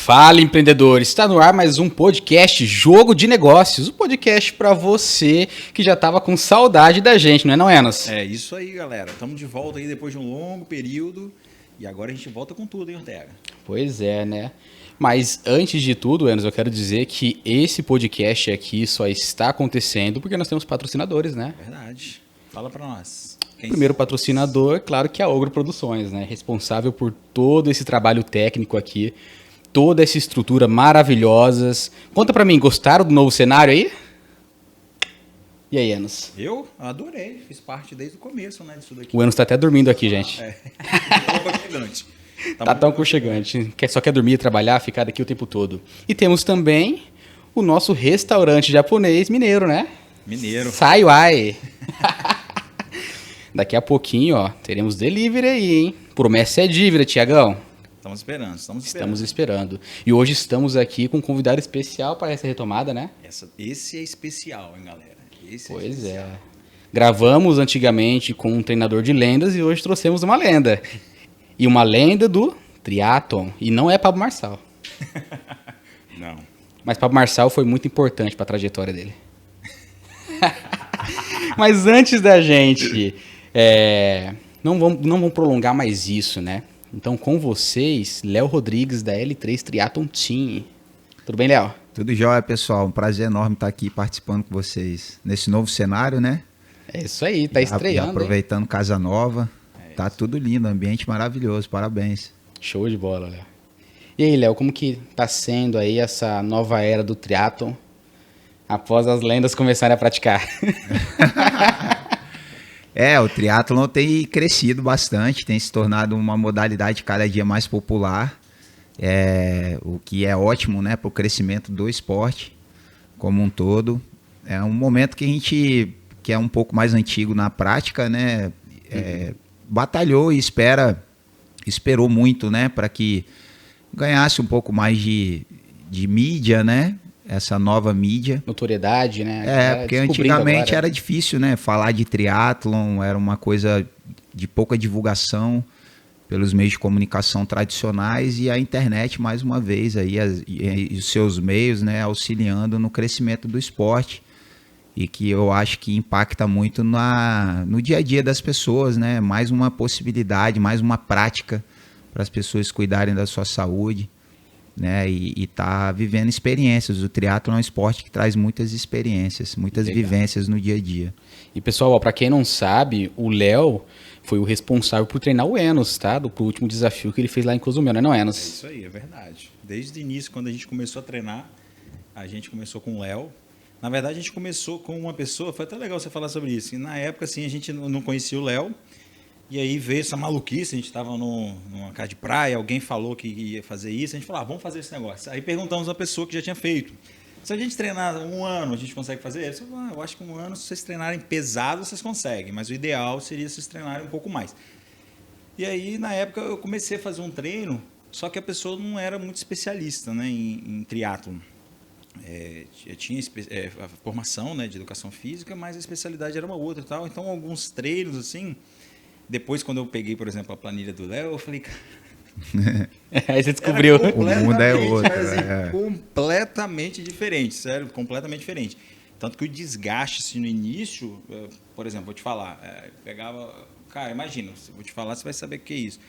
Fala, empreendedor! Está no ar mais um podcast Jogo de Negócios, um podcast para você que já estava com saudade da gente, não é, Enos? É isso aí, galera. Estamos de volta aí depois de um longo período e agora a gente volta com tudo, hein, Ortega? Pois é, né? Mas antes de tudo, Enos, eu quero dizer que esse podcast aqui só está acontecendo porque nós temos patrocinadores, né? Verdade. Fala para nós. O primeiro patrocinador, claro que é a Ogro Produções, né? Responsável por todo esse trabalho técnico aqui, toda essa estrutura maravilhosas. Conta pra mim, gostaram do novo cenário aí? E aí, Enos? Eu adorei, fiz parte desde o começo, né, disso daqui. O Enos tá até dormindo aqui, gente. É. Aconchegante. Tá tão aconchegante. Só quer dormir, trabalhar, ficar daqui o tempo todo. E temos também o nosso restaurante japonês mineiro, né? Mineiro. Saiuai. Daqui a pouquinho, ó, teremos delivery aí, hein? Promessa é dívida, Tiagão. Estamos esperando. E hoje estamos aqui com um convidado especial para essa retomada, né? Esse é especial, hein, galera? Pois é. Gravamos antigamente com um treinador de lendas e hoje trouxemos uma lenda. E uma lenda do triatlon. E não é Pablo Marçal. Não. Mas Pablo Marçal foi muito importante para a trajetória dele. Mas antes da gente... Não vamos prolongar mais isso, né? Então, com vocês, Léo Rodrigues, da L3 Triathlon Team. Tudo bem, Léo? Tudo jóia, pessoal. Um prazer enorme estar aqui participando com vocês nesse novo cenário, né? É isso aí, tá estreando. Aproveitando Casa Nova. Tá tudo lindo, ambiente maravilhoso. Parabéns. Show de bola, Léo. E aí, Léo, como que tá sendo aí essa nova era do triatlon após as lendas começarem a praticar? O triatlon tem crescido bastante, tem se tornado uma modalidade cada dia mais popular, o que é ótimo, né, para o crescimento do esporte como um todo. É um momento que a gente, que é um pouco mais antigo na prática, né, batalhou e esperou muito, né, para que ganhasse um pouco mais de mídia, né? Essa nova mídia. Notoriedade, né? Porque antigamente era difícil, né? Falar de triatlon era uma coisa de pouca divulgação pelos meios de comunicação tradicionais e a internet, mais uma vez, aí, e os seus meios, né? Auxiliando no crescimento do esporte e que eu acho que impacta muito no dia a dia das pessoas, né? Mais uma possibilidade, mais uma prática para as pessoas cuidarem da sua saúde. Né, e tá vivendo experiências. O triatlon é um esporte que traz muitas experiências, muitas vivências no dia a dia. E pessoal, para quem não sabe, o Léo foi o responsável por treinar o Enos, tá? Pro último desafio que ele fez lá em Cozumel, não é, Enos? É isso aí, é verdade. Desde o início, quando a gente começou a treinar, a gente começou com o Léo. Na verdade, a gente começou com uma pessoa, foi até legal você falar sobre isso. E na época, assim, a gente não conhecia o Léo. E aí veio essa maluquice, a gente estava numa casa de praia, alguém falou que ia fazer isso, a gente falou, vamos fazer esse negócio. Aí perguntamos a pessoa que já tinha feito. Se a gente treinar um ano, a gente consegue fazer? Ele falou, eu acho que um ano, se vocês treinarem pesado, vocês conseguem, mas o ideal seria vocês treinarem um pouco mais. E aí, na época, eu comecei a fazer um treino, só que a pessoa não era muito especialista, né, em triatlon. Eu tinha a formação, né, de educação física, mas a especialidade era uma outra e tal. Então, alguns treinos, assim... Depois, quando eu peguei, por exemplo, a planilha do Léo, eu falei... Aí você descobriu. O mundo é outro. Completamente diferente, sério, completamente diferente. Tanto que o desgaste, assim, no início... Por exemplo, vou te falar, pegava... Cara, imagina, vou te falar, você vai saber o que é isso.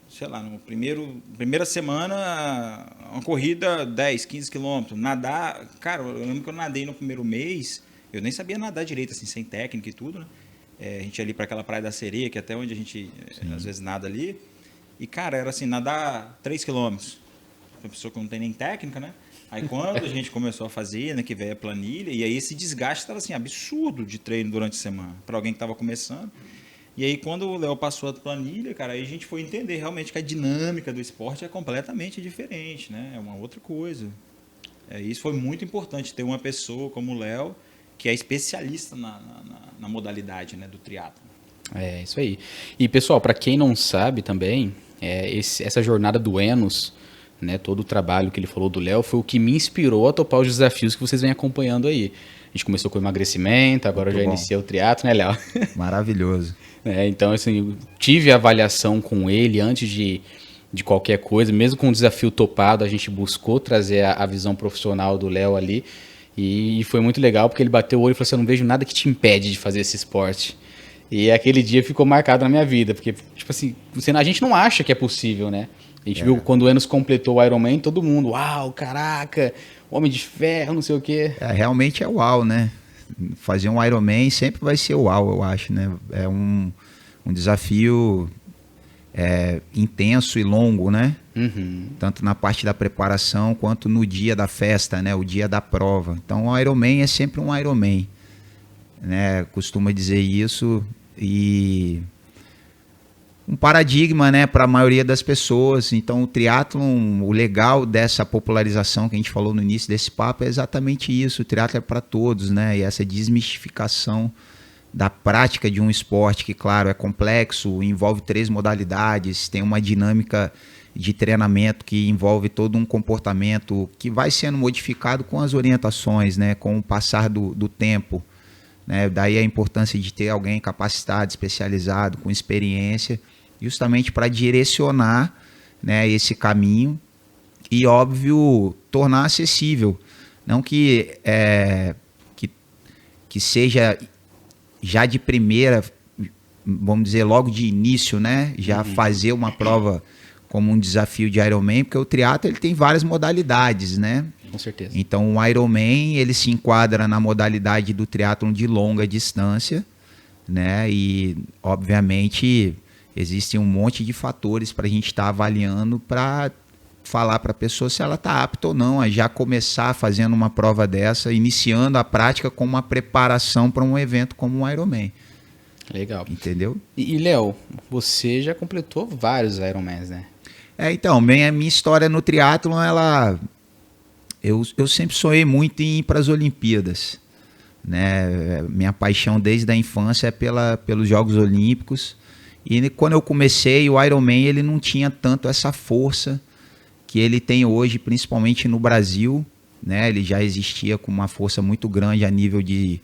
Sei lá, primeira semana, uma corrida 10, 15 quilômetros. Nadar... Cara, eu lembro que eu nadei no primeiro mês, eu nem sabia nadar direito, assim, sem técnica e tudo, né? A gente ia ali para aquela Praia da Sereia, que é até onde a gente, às vezes, nada ali. E, cara, era assim, nadar 3 quilômetros. Uma pessoa que não tem nem técnica, né? Aí, quando a gente começou a fazer, né, que veio a planilha, e aí esse desgaste estava, assim, absurdo de treino durante a semana, para alguém que estava começando. E aí, quando o Léo passou a planilha, cara, aí a gente foi entender realmente que a dinâmica do esporte é completamente diferente, né? É uma outra coisa. Isso foi muito importante, ter uma pessoa como o Léo, que é especialista na modalidade, né, do triatlon. É, isso aí. E, pessoal, para quem não sabe também, essa jornada do Enos, né, todo o trabalho que ele falou do Léo, foi o que me inspirou a topar os desafios que vocês vêm acompanhando aí. A gente começou com emagrecimento, agora já iniciei o triatlo, né, Léo? Maravilhoso. Então, assim, tive avaliação com ele antes de de qualquer coisa, mesmo com o desafio topado, a gente buscou trazer a visão profissional do Léo ali, e foi muito legal, porque ele bateu o olho e falou assim, eu não vejo nada que te impede de fazer esse esporte. E aquele dia ficou marcado na minha vida, porque, tipo assim, a gente não acha que é possível, né? A gente viu quando o Enos completou o Ironman, todo mundo, uau, caraca, Homem de Ferro, não sei o quê. Realmente é uau, né? Fazer um Ironman sempre vai ser uau, eu acho, né? É um desafio intenso e longo, né? Uhum. Tanto na parte da preparação quanto no dia da festa, né? O dia da prova. Então o Ironman é sempre um Ironman, né? Costuma dizer isso e um paradigma, né, para a maioria das pessoas. Então o triatlon, o legal dessa popularização que a gente falou no início desse papo é exatamente isso. O triatlon é para todos, né? E essa desmistificação da prática de um esporte que, claro, é complexo, envolve 3 modalidades, tem uma dinâmica de treinamento que envolve todo um comportamento que vai sendo modificado com as orientações, né, com o passar do tempo, né? Daí a importância de ter alguém capacitado, especializado, com experiência, justamente para direcionar, né, esse caminho e, óbvio, tornar acessível. Não que seja já de primeira, vamos dizer, logo de início, né, já fazer uma prova como um desafio de Ironman, porque o triatlo ele tem várias modalidades, né? Com certeza. Então o Ironman ele se enquadra na modalidade do triatlon de longa distância, né? E obviamente existem um monte de fatores para a gente estar avaliando para falar para a pessoa se ela está apta ou não a já começar fazendo uma prova dessa, iniciando a prática com uma preparação para um evento como um Ironman. Legal. Entendeu? E Léo, você já completou vários Ironmans, né? Então, a minha história no triatlon, eu sempre sonhei muito em ir para as Olimpíadas, né? Minha paixão desde a infância é pelos Jogos Olímpicos. E quando eu comecei, o Ironman ele não tinha tanto essa força que ele tem hoje, principalmente no Brasil, né? Ele já existia com uma força muito grande a nível de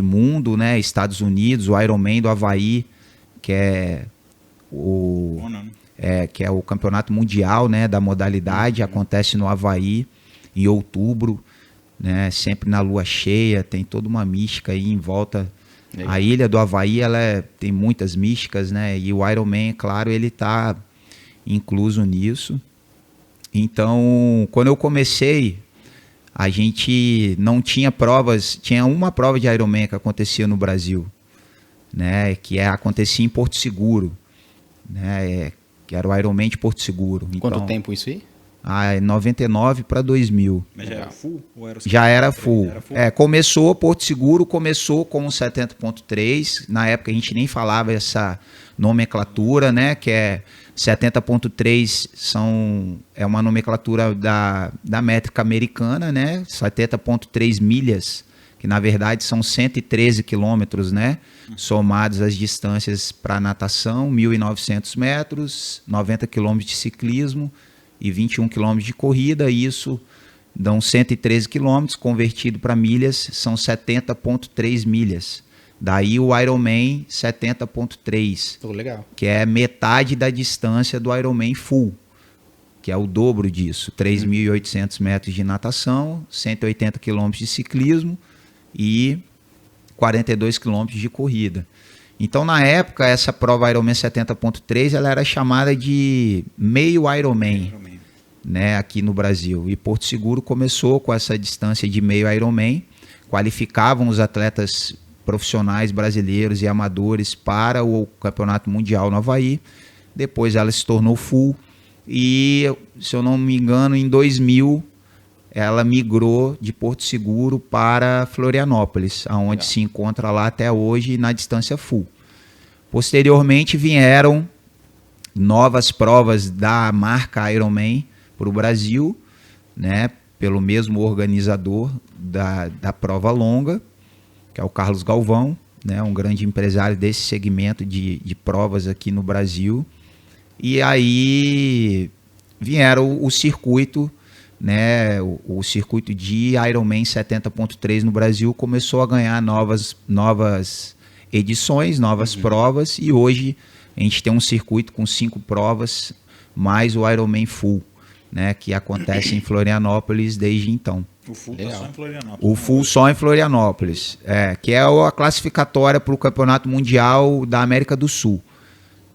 mundo, né? Estados Unidos, o Ironman do Havaí, que é que é o campeonato mundial, né, da modalidade, acontece no Havaí em outubro, né, sempre na lua cheia, tem toda uma mística aí em volta. Legal. A ilha do Havaí tem muitas místicas, né, e o Ironman, claro, ele está incluso nisso. Então, quando eu comecei, a gente não tinha provas, tinha uma prova de Ironman que acontecia no Brasil, né, que acontecia em Porto Seguro, né, que era o Ironman de Porto Seguro. Quanto tempo isso aí? 99 para 2000. Mas já era full? Ou era já era full. Começou, Porto Seguro começou com 70.3. Na época a gente nem falava essa nomenclatura, né? Que é 70.3 é uma nomenclatura da métrica americana, né? 70.3 milhas, que na verdade são 113 quilômetros, né? Somados as distâncias para natação, 1.900 metros, 90 quilômetros de ciclismo e 21 quilômetros de corrida. Isso dão 113 quilômetros, convertido para milhas, são 70.3 milhas. Daí o Ironman 70.3, legal. Que é metade da distância do Ironman full, que é o dobro disso, 3.800 metros de natação, 180 quilômetros de ciclismo e 42 quilômetros de corrida. Então, na época, essa prova Ironman 70.3 ela era chamada de meio Ironman, né, aqui no Brasil. E Porto Seguro começou com essa distância de meio Ironman, qualificavam os atletas profissionais brasileiros e amadores para o Campeonato Mundial no Havaí. Depois ela se tornou full e, se eu não me engano, em 2000 ela migrou de Porto Seguro para Florianópolis, onde se encontra lá até hoje na distância full. Posteriormente vieram novas provas da marca Ironman para o Brasil, né, pelo mesmo organizador da prova longa, que é o Carlos Galvão, né, um grande empresário desse segmento de provas aqui no Brasil. E aí vieram o circuito, né, o circuito de Ironman 70.3 no Brasil começou a ganhar novas edições, novas provas, e hoje a gente tem um circuito com 5 provas mais o Ironman Full, né, que acontece em Florianópolis desde então. O Full tá só em Florianópolis. O Full só em Florianópolis, que é a classificatória para o Campeonato Mundial da América do Sul.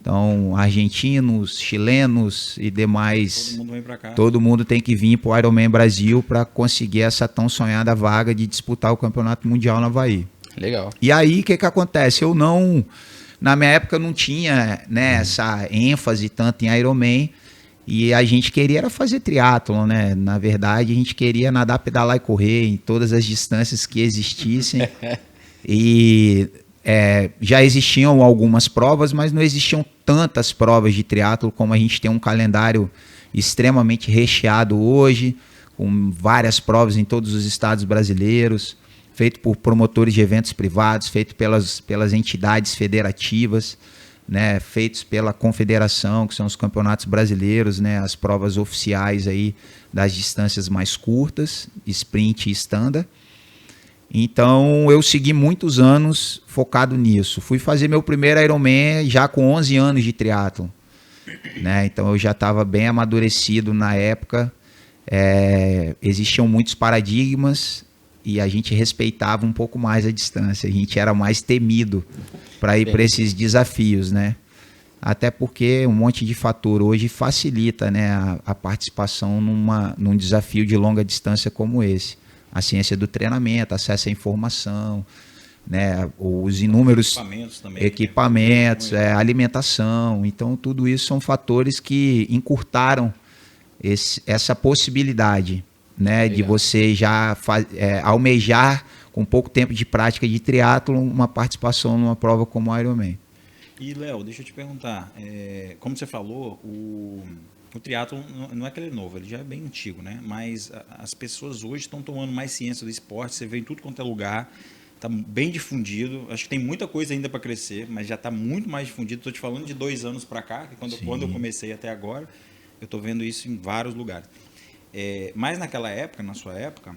Então, argentinos, chilenos e demais, Todo mundo vem pra cá. todo mundo tem que vir para o Ironman Brasil para conseguir essa tão sonhada vaga de disputar o Campeonato Mundial no Havaí. Legal. E aí, o que acontece? Na minha época não tinha, né, essa ênfase tanto em Ironman, e a gente queria era fazer triatlon, né? Na verdade, a gente queria nadar, pedalar e correr em todas as distâncias que existissem. E já existiam algumas provas, mas não existiam tantas provas de triatlo como a gente tem um calendário extremamente recheado hoje, com várias provas em todos os estados brasileiros, feito por promotores de eventos privados, feito pelas entidades federativas, né, feitos pela confederação, que são os campeonatos brasileiros, né, as provas oficiais aí das distâncias mais curtas, sprint e standard. Então eu segui muitos anos focado nisso. Fui fazer meu primeiro Ironman já com 11 anos de triatlon, né? Então eu já estava bem amadurecido na época. Existiam muitos paradigmas e a gente respeitava um pouco mais a distância. A gente era mais temido para ir para esses desafios, né? Até porque um monte de fator hoje facilita, né, a participação num desafio de longa distância como esse. A ciência do treinamento, acesso à informação, né, os inúmeros equipamentos, alimentação. Então, tudo isso são fatores que encurtaram essa possibilidade, né, de você já almejar, com pouco tempo de prática de triatlon, uma participação numa prova como o Ironman. E, Léo, deixa eu te perguntar, como você falou, o triatlon não é que ele é novo, ele já é bem antigo, né? Mas as pessoas hoje estão tomando mais ciência do esporte, você vê em tudo quanto é lugar, está bem difundido. Acho que tem muita coisa ainda para crescer, mas já está muito mais difundido. Estou te falando de 2 anos para cá, que quando eu comecei até agora, eu estou vendo isso em vários lugares. Mas naquela época, na sua época,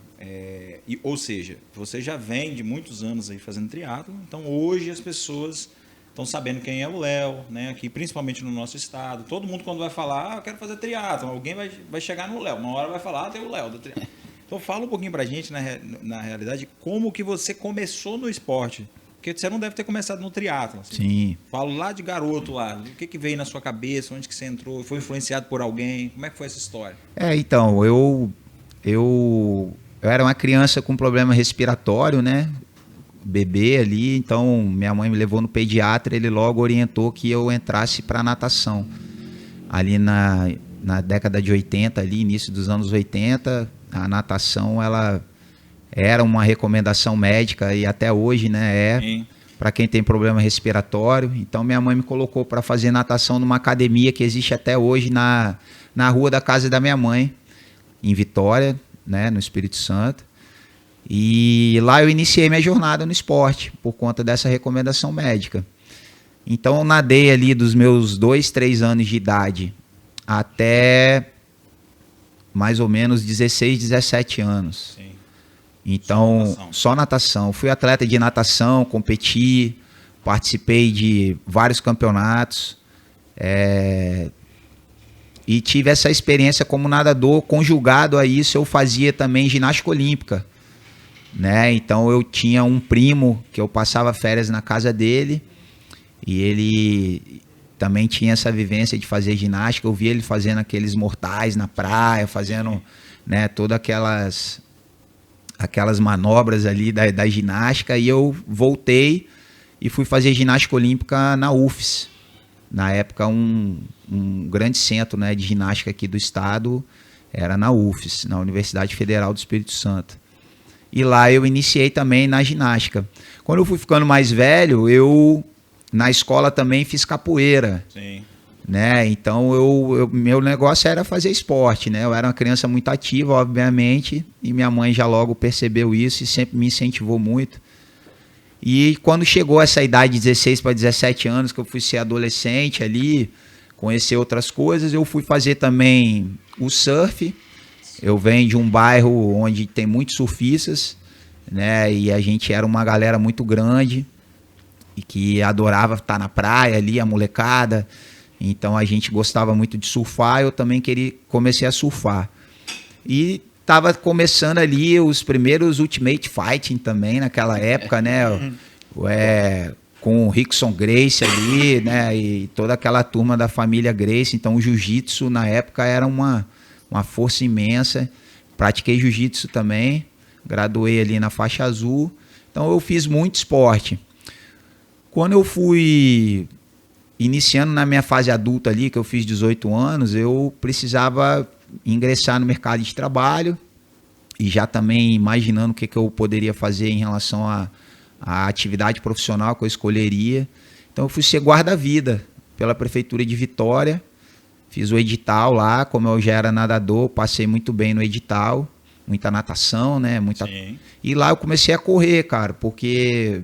ou seja, você já vem de muitos anos aí fazendo triatlon, então hoje as pessoas estão sabendo quem é o Léo, né? Aqui, principalmente no nosso estado. Todo mundo, quando vai falar, eu quero fazer triatlon, alguém vai chegar no Léo. Uma hora vai falar, tem o Léo do triatlon. Então, fala um pouquinho pra gente, na realidade, como que você começou no esporte. Porque você não deve ter começado no triatlon. Assim. Sim. Falo lá de garoto, lá. O que veio na sua cabeça? Onde que você entrou? Foi influenciado por alguém? Como é que foi essa história? Então, eu era uma criança com problema respiratório, né? Bebê ali, então minha mãe me levou no pediatra, ele logo orientou que eu entrasse para natação. Ali na década de 80, ali, início dos anos 80, a natação ela era uma recomendação médica e até hoje, né, para quem tem problema respiratório. Então minha mãe me colocou para fazer natação numa academia que existe até hoje na rua da casa da minha mãe, em Vitória, né, no Espírito Santo. E lá eu iniciei minha jornada no esporte, por conta dessa recomendação médica. Então eu nadei ali dos meus 2, 3 anos de idade até mais ou menos 16, 17 anos. Sim. Então, só natação. Fui atleta de natação, competi, participei de vários campeonatos. E tive essa experiência como nadador. Conjugado a isso, eu fazia também ginástica olímpica. Né? Então eu tinha um primo que eu passava férias na casa dele e ele também tinha essa vivência de fazer ginástica. Eu via ele fazendo aqueles mortais na praia, fazendo, né, todas aquelas manobras ali da ginástica, e eu voltei e fui fazer ginástica olímpica na UFES. Na época um grande centro, né, de ginástica aqui do estado era na UFES, na Universidade Federal do Espírito Santo. E lá eu iniciei também na ginástica. Quando eu fui ficando mais velho, eu na escola também fiz capoeira. Sim. Né? Então meu negócio era fazer esporte, né? Eu era uma criança muito ativa, obviamente, e minha mãe já logo percebeu isso e sempre me incentivou muito. E quando chegou essa idade de 16 para 17 anos, que eu fui ser adolescente ali, conhecer outras coisas, eu fui fazer também o surf. Eu venho de um bairro onde tem muitos surfistas, né? E a gente era uma galera muito grande e que adorava estar na praia ali, a molecada. Então a gente gostava muito de surfar, eu também comecei a surfar. E tava começando ali os primeiros Ultimate Fighting também naquela época, né? Com o Rickson Gracie ali, né? E toda aquela turma da família Gracie. Então o jiu-jitsu na época era uma força imensa. Pratiquei jiu-jitsu também, graduei ali na faixa azul. Então eu fiz muito esporte. Quando eu fui iniciando na minha fase adulta ali, que eu fiz 18 anos, eu precisava ingressar no mercado de trabalho e já também imaginando o que eu poderia fazer em relação à atividade profissional que eu escolheria. Então eu fui ser guarda-vida pela Prefeitura de Vitória, fiz o edital lá, como eu já era nadador, passei muito bem no edital, muita natação, né? E lá eu comecei a correr, cara, porque,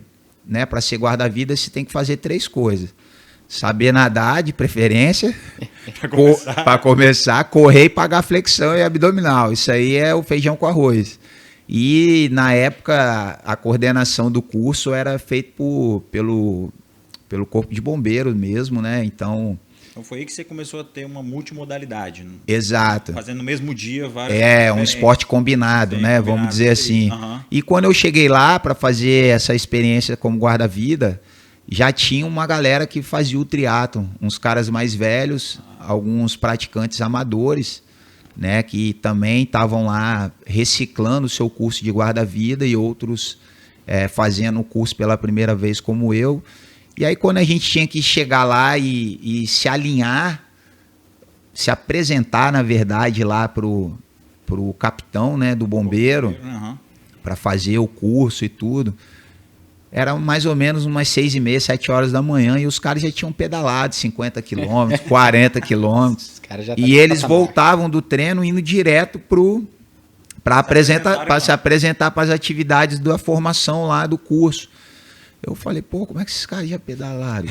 né, para ser guarda-vida você tem que fazer 3 coisas. Saber nadar, de preferência, para começar, correr e pagar flexão e abdominal. Isso aí é o feijão com arroz. E na época a coordenação do curso era feita pelo Corpo de Bombeiros mesmo, né? Então foi aí que você começou a ter uma multimodalidade. Né? Exato. Fazendo no mesmo dia várias um esporte combinado, né? Vamos dizer assim. Uhum. E quando eu cheguei lá para fazer essa experiência como guarda-vida, já tinha uma galera que fazia o triatlon, uns caras mais velhos, alguns praticantes amadores, né, que também estavam lá reciclando o seu curso de guarda-vida e outros fazendo o curso pela primeira vez como eu. E aí quando a gente tinha que chegar lá e se alinhar, se apresentar, na verdade, lá pro capitão, né, do bombeiro, para fazer o curso e tudo, era mais ou menos umas 6h30, 7 horas da manhã, e os caras já tinham pedalado 50 quilômetros, 40 quilômetros. E eles voltavam do treino indo direto para se apresentar para as atividades da formação lá do curso. Eu falei, pô, como é que esses caras já pedalaram?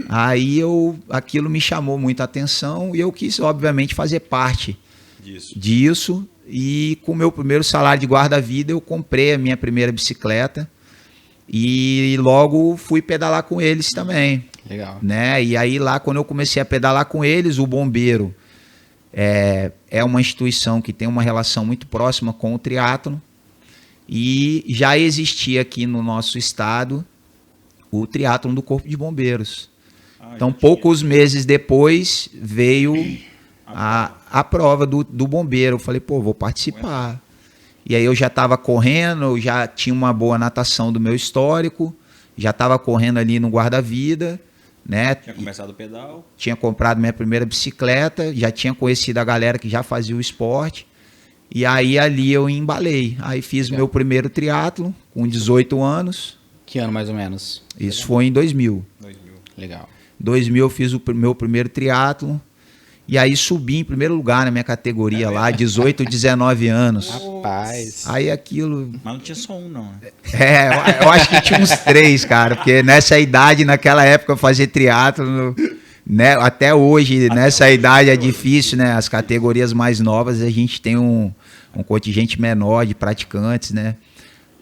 Aí aquilo me chamou muita atenção e eu quis, obviamente, fazer parte disso. E com o meu primeiro salário de guarda-vida, eu comprei a minha primeira bicicleta. E logo fui pedalar com eles também. Legal. Né? E aí lá, quando eu comecei a pedalar com eles, o bombeiro é uma instituição que tem uma relação muito próxima com o triatlon. E já existia aqui no nosso estado o triatlon do Corpo de Bombeiros. Então, poucos meses depois, veio a prova do bombeiro. Eu falei, pô, vou participar. E aí eu já estava correndo, eu já tinha uma boa natação do meu histórico, já estava correndo ali no guarda-vida, né? Tinha começado o pedal. Tinha comprado minha primeira bicicleta, já tinha conhecido a galera que já fazia o esporte. E aí ali eu embalei. Aí fiz meu primeiro triatlo com 18 anos. Que ano mais ou menos? Isso foi em 2000. Legal. 2000 eu fiz o meu primeiro triatlo. E aí subi em primeiro lugar na minha categoria lá, 18, 19 anos. Rapaz. Aí aquilo... Mas não tinha só um, não. Eu acho que tinha uns 3, cara. Porque nessa idade, naquela época, fazer triatlo, né? Até hoje, nessa idade é difícil, né? As categorias mais novas, a gente tem um contingente menor de praticantes, né?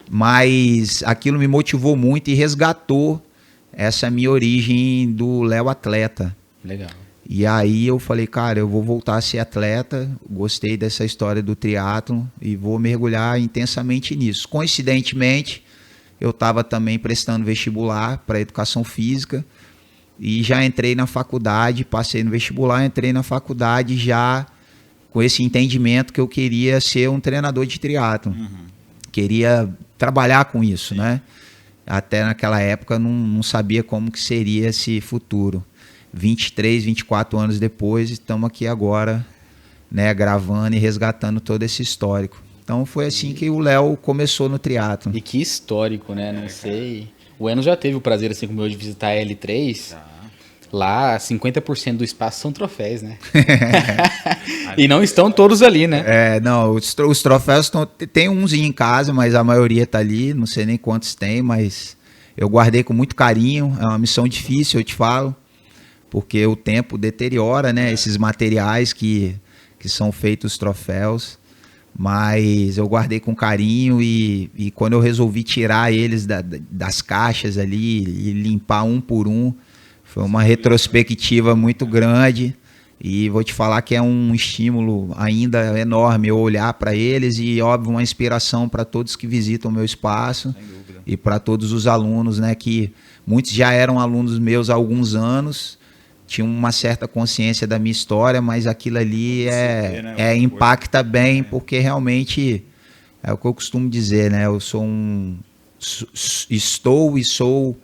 Mas aquilo me motivou muito e resgatou essa minha origem do Léo atleta. Legal. E aí eu falei, cara, eu vou voltar a ser atleta, gostei dessa história do triatlon e vou mergulhar intensamente nisso. Coincidentemente, eu estava também prestando vestibular para educação física e já entrei na faculdade, passei no vestibular, entrei na faculdade já com esse entendimento que eu queria ser um treinador de triatlon. Queria trabalhar com isso, né? Até naquela época não sabia como que seria esse futuro. 23, 24 anos depois, estamos aqui agora, né, gravando e resgatando todo esse histórico. Então foi assim que o Léo começou no triatlon. E que histórico, né? Não sei. O Enos já teve o prazer, assim como eu, de visitar a L3. Lá, 50% do espaço são troféus, né? E não estão todos ali, né? Não, os troféus tem uns em casa, mas a maioria tá ali, não sei nem quantos tem, mas eu guardei com muito carinho, é uma missão difícil, eu te falo. Porque o tempo deteriora, né, esses materiais que são feitos os troféus, mas eu guardei com carinho e quando eu resolvi tirar eles das caixas ali e limpar um por um, Foi uma retrospectiva muito grande e vou te falar que é um estímulo ainda enorme eu olhar para eles e, óbvio, uma inspiração para todos que visitam o meu espaço e para todos os alunos, né, que muitos já eram alunos meus há alguns anos, tinham uma certa consciência da minha história, mas aquilo ali impacta bem, porque realmente é o que eu costumo dizer, né, eu sou sou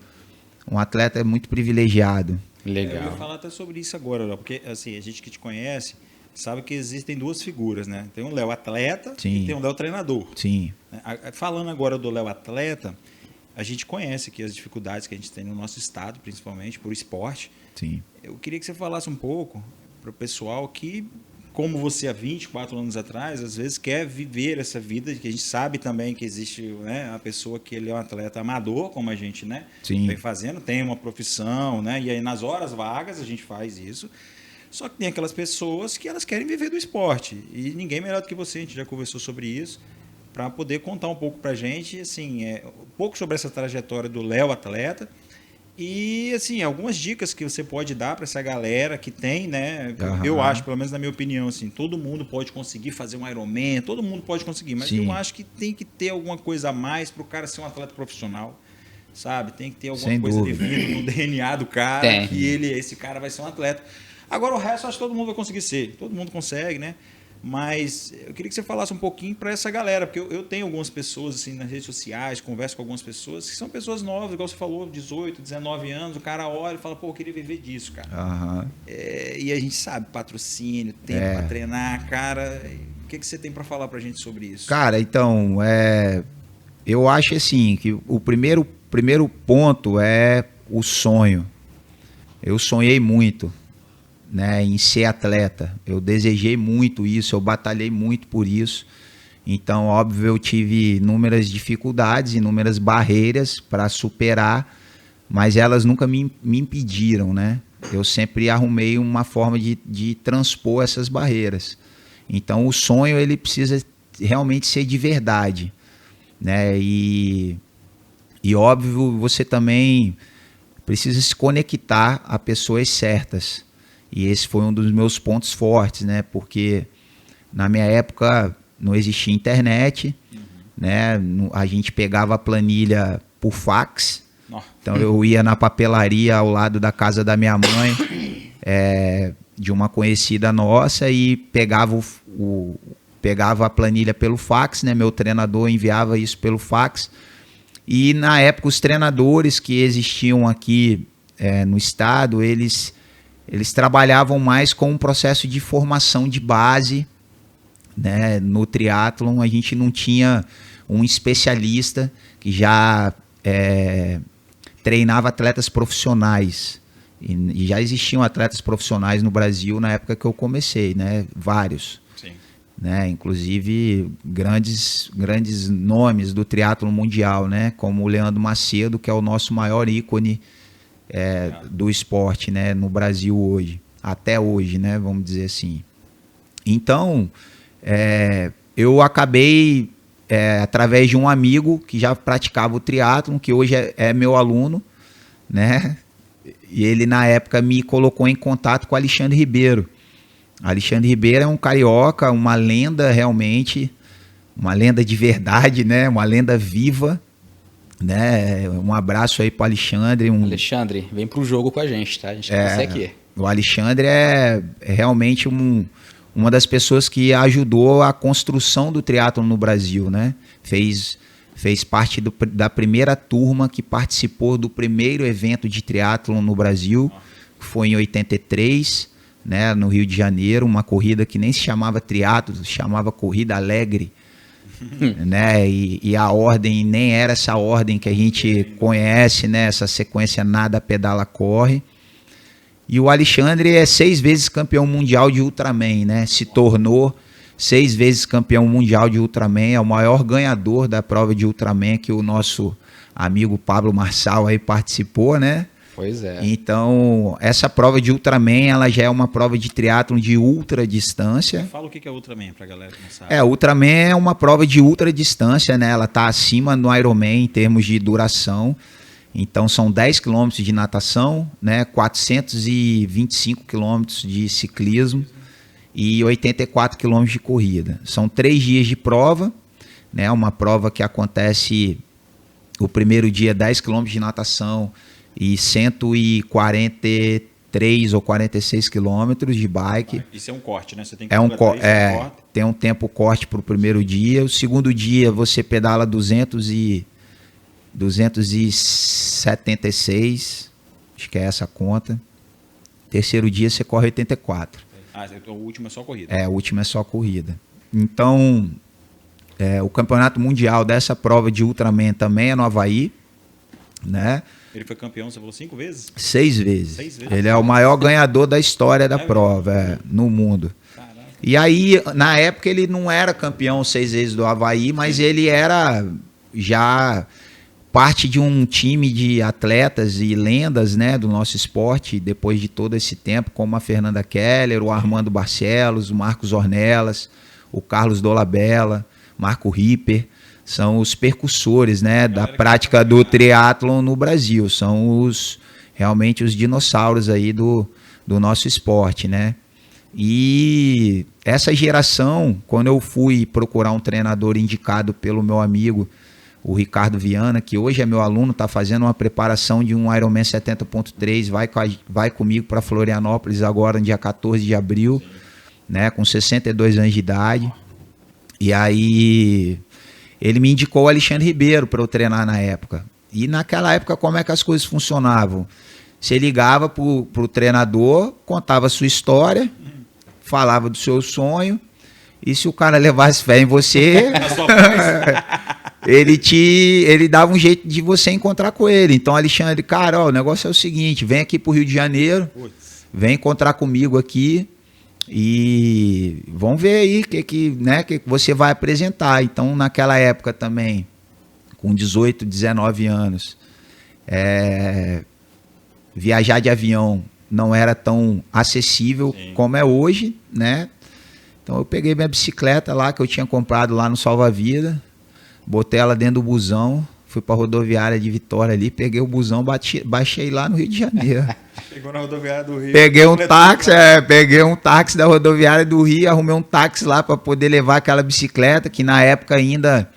um atleta muito privilegiado. Legal. Eu ia falar até sobre isso agora, Léo, porque assim, a gente que te conhece sabe que existem duas figuras, né? Tem um Léo atleta e tem um Léo treinador. Sim. Falando agora do Léo atleta, a gente conhece aqui as dificuldades que a gente tem no nosso estado, principalmente por esporte. Sim. Eu queria que você falasse um pouco para o pessoal que, como você há 24 anos atrás, às vezes quer viver essa vida, que a gente sabe também que existe, né, a pessoa que ele é um atleta amador, como a gente, né, vem fazendo, tem uma profissão, né, e aí nas horas vagas a gente faz isso. Só que tem aquelas pessoas que elas querem viver do esporte e ninguém melhor do que você, a gente já conversou sobre isso, para poder contar um pouco para a gente, assim, um pouco sobre essa trajetória do Léo atleta. E, assim, algumas dicas que você pode dar para essa galera que tem, né? Eu acho, pelo menos na minha opinião, assim, todo mundo pode conseguir fazer um Ironman, todo mundo pode conseguir, mas eu acho que tem que ter alguma coisa a mais para o cara ser um atleta profissional, sabe? Tem que ter alguma coisa devido no DNA do cara, que esse cara vai ser um atleta. Agora, o resto, acho que todo mundo vai conseguir ser, todo mundo consegue, né? Mas eu queria que você falasse um pouquinho para essa galera, porque eu tenho algumas pessoas assim nas redes sociais, converso com algumas pessoas que são pessoas novas, igual você falou, 18, 19 anos, o cara olha e fala, pô, eu queria viver disso, cara. E a gente sabe, patrocínio, tempo para treinar, cara. O que você tem para falar para a gente sobre isso? Cara, então, eu acho assim, que o primeiro ponto é o sonho. Eu sonhei muito, né, em ser atleta. Eu desejei muito isso, eu batalhei muito por isso. Então, óbvio, eu tive inúmeras dificuldades, inúmeras barreiras para superar, mas elas nunca me impediram, né? Eu sempre arrumei uma forma de transpor essas barreiras. Então, o sonho ele precisa realmente ser de verdade, né? E óbvio, você também precisa se conectar a pessoas certas. E esse foi um dos meus pontos fortes, né? Porque na minha época não existia internet, né? A gente pegava a planilha por fax. Então eu ia na papelaria ao lado da casa da minha mãe, de uma conhecida nossa, e pegava a planilha pelo fax, né? Meu treinador enviava isso pelo fax. E na época os treinadores que existiam aqui no estado, eles trabalhavam mais com um processo de formação de base, né? No triatlon a gente não tinha um especialista que já treinava atletas profissionais. E já existiam atletas profissionais no Brasil na época que eu comecei, né? Vários. Sim. Né? Inclusive grandes nomes do triatlon mundial, né? Como o Leandro Macedo, que é o nosso maior ícone do esporte, né, no Brasil hoje, até hoje, né, vamos dizer assim. Então, eu acabei, através de um amigo que já praticava o triatlon, que hoje é meu aluno, né, e ele na época me colocou em contato com o Alexandre Ribeiro. Alexandre Ribeiro é um carioca, uma lenda realmente, uma lenda de verdade, né, uma lenda viva, né? Um abraço aí pro Alexandre. Alexandre, vem pro jogo com a gente, tá? A gente quer você aqui. O Alexandre é realmente uma das pessoas que ajudou a construção do triatlon no Brasil, né? Fez parte da primeira turma que participou do primeiro evento de triatlon no Brasil, que foi em 83, né? No Rio de Janeiro, uma corrida que nem se chamava triatlon, se chamava Corrida Alegre. Né? E a ordem nem era essa ordem que a gente conhece, né? Essa sequência nada, pedala, corre. E o Alexandre é 6 vezes campeão mundial de Ultraman, né? Se tornou 6 vezes campeão mundial de Ultraman, é o maior ganhador da prova de Ultraman que o nosso amigo Pablo Marçal aí participou, né? Pois é. Então, essa prova de Ultraman, ela já é uma prova de triatlon de ultra distância. Fala o que é Ultraman pra galera que não sabe. Ultraman é uma prova de ultra distância, né? Ela tá acima do Ironman em termos de duração. Então são 10 quilômetros de natação, né, 425 quilômetros de ciclismo e 84 quilômetros de corrida. São 3 dias de prova, né, uma prova que acontece o primeiro dia 10 quilômetros de natação e 143 ou 46 quilômetros de bike. Isso é um corte, né? Você tem que tem um tempo corte para o primeiro dia. O segundo dia você pedala 276, acho que é essa a conta. Terceiro dia você corre 84. O último é só corrida. O último é só corrida. Então, o campeonato mundial dessa prova de Ultraman também é no Havaí, né? Ele foi campeão, você falou 5 vezes? 6 vezes. 6 vezes. Ele é o maior ganhador da história da prova, no mundo. Caraca. E aí, na época, ele não era campeão 6 vezes do Havaí, mas ele era já parte de um time de atletas e lendas, né, do nosso esporte, depois de todo esse tempo, como a Fernanda Keller, o Armando Barcelos, o Marcos Ornelas, o Carlos Dolabella, Marco Ripper, são os percussores, né, da prática do triatlon no Brasil, são realmente os dinossauros aí do nosso esporte, né. E essa geração, quando eu fui procurar um treinador indicado pelo meu amigo, o Ricardo Viana, que hoje é meu aluno, está fazendo uma preparação de um Ironman 70.3, vai comigo para Florianópolis agora, no dia 14 de abril, né, com 62 anos de idade. E aí ele me indicou o Alexandre Ribeiro para eu treinar na época. E naquela época, como é que as coisas funcionavam? Você ligava para o treinador, contava a sua história, falava do seu sonho, e se o cara levasse fé em você, ele dava um jeito de você encontrar com ele. Então, Alexandre, cara, o negócio é o seguinte, vem aqui pro Rio de Janeiro, vem encontrar comigo aqui e vamos ver aí o que você vai apresentar. Então, naquela época também, com 18, 19 anos, viajar de avião não era tão acessível como é hoje, né? Então eu peguei minha bicicleta lá, que eu tinha comprado lá no Salva Vida, botei ela dentro do busão, fui para a rodoviária de Vitória ali, peguei o busão, baixei lá no Rio de Janeiro. Pegou na rodoviária do Rio. Peguei um táxi da rodoviária do Rio, arrumei um táxi lá para poder levar aquela bicicleta, que na época ainda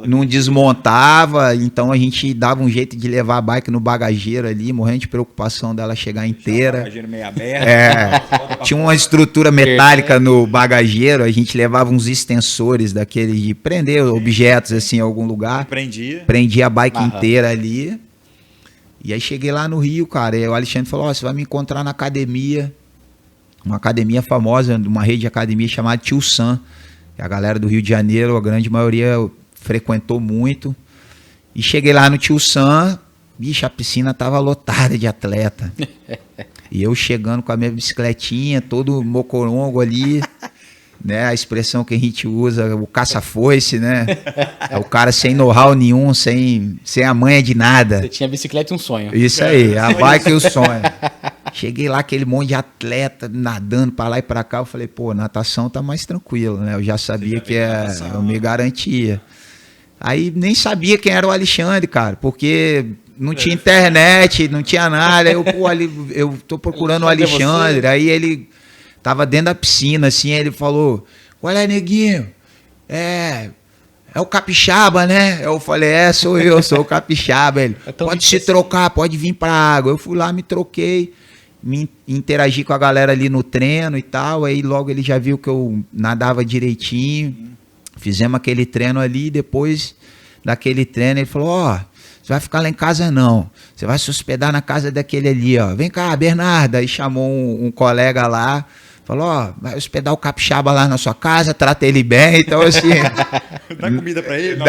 não desmontava, então a gente dava um jeito de levar a bike no bagageiro ali, morrendo de preocupação dela chegar inteira. Bagageiro meio aberto. Tinha uma estrutura metálica no bagageiro, a gente levava uns extensores daqueles de prender objetos assim em algum lugar. Prendia a bike inteira ali. E aí cheguei lá no Rio, cara, e o Alexandre falou, você vai me encontrar na academia, uma academia famosa, uma rede de academia chamada Tio Sam. A galera do Rio de Janeiro, a grande maioria frequentou muito. E cheguei lá no Tio Sam, bicho, a piscina tava lotada de atleta. E eu chegando com a minha bicicletinha, todo mocorongo ali, né? A expressão que a gente usa, o caça-foice, né? É o cara sem know-how nenhum, sem a manha de nada. Você tinha a bicicleta e um sonho. Isso aí, a bike e o sonho. Cheguei lá, aquele monte de atleta nadando para lá e para cá. Eu falei, pô, natação tá mais tranquilo, né? Eu já sabia que eu me garantia. Aí nem sabia quem era o Alexandre, cara, porque não tinha internet, não tinha nada. Eu tô procurando o Alexandre. Aí ele tava dentro da piscina, assim, aí ele falou, olha, neguinho, é o Capixaba, né? Eu falei, sou o Capixaba. Ele, pode se trocar, pode vir pra água. Eu fui lá, me troquei. Me interagi com a galera ali no treino e tal, aí logo ele já viu que eu nadava direitinho, fizemos aquele treino ali, e depois daquele treino ele falou, você vai ficar lá em casa não, você vai se hospedar na casa daquele ali, vem cá, Bernardo, aí chamou um colega lá, falou, vai hospedar o Capixaba lá na sua casa, trata ele bem, então assim... Dá comida pra ele?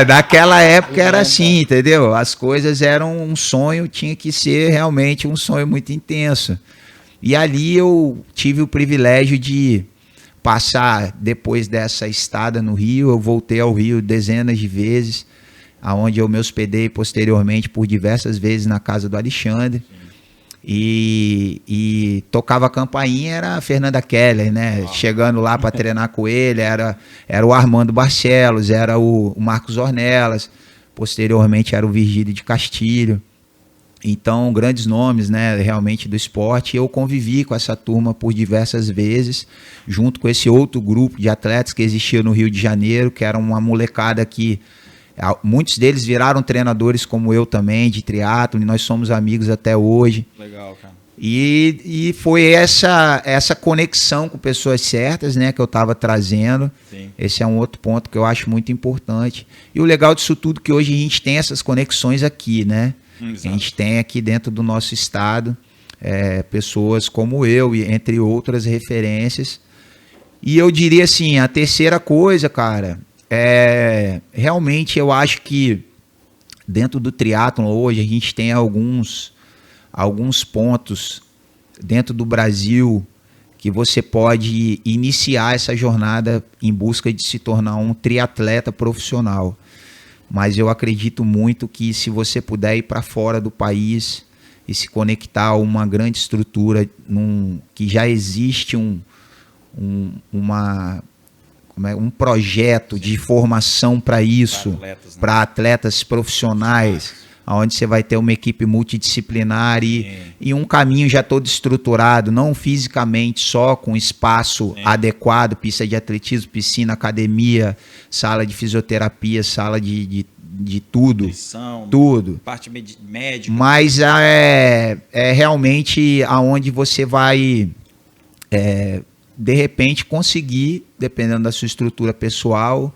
Daquela época era assim, entendeu? As coisas eram um sonho, tinha que ser realmente um sonho muito intenso. E ali eu tive o privilégio de passar, depois dessa estada no Rio, eu voltei ao Rio dezenas de vezes, aonde eu me hospedei posteriormente por diversas vezes na casa do Alexandre. E tocava a campainha, era a Fernanda Keller, né? Chegando lá para treinar com ele, era o Armando Barcelos, era o Marcos Ornelas, posteriormente era o Virgílio de Castilho. Então, grandes nomes, né, realmente do esporte. Eu convivi com essa turma por diversas vezes, junto com esse outro grupo de atletas que existia no Rio de Janeiro, que era uma molecada que muitos deles viraram treinadores como eu também, de triatlo, e nós somos amigos até hoje. Legal, cara. E foi essa conexão com pessoas certas, né, que eu estava trazendo. Sim. Esse é um outro ponto que eu acho muito importante. E o legal disso tudo é que hoje a gente tem essas conexões aqui, né? Exato. A gente tem aqui dentro do nosso estado pessoas como eu, e entre outras referências. E eu diria assim, a terceira coisa, cara, realmente eu acho que dentro do triatlon hoje a gente tem alguns pontos dentro do Brasil que você pode iniciar essa jornada em busca de se tornar um triatleta profissional. Mas eu acredito muito que se você puder ir para fora do país e se conectar a uma grande estrutura que já existe um projeto de formação para isso, para atletas profissionais, onde você vai ter uma equipe multidisciplinar e um caminho já todo estruturado, não fisicamente só com espaço adequado, pista de atletismo, piscina, academia, sala de fisioterapia, sala de tudo, nutrição, tudo. Parte médica. Mas é realmente aonde você vai, de repente, conseguir, dependendo da sua estrutura pessoal,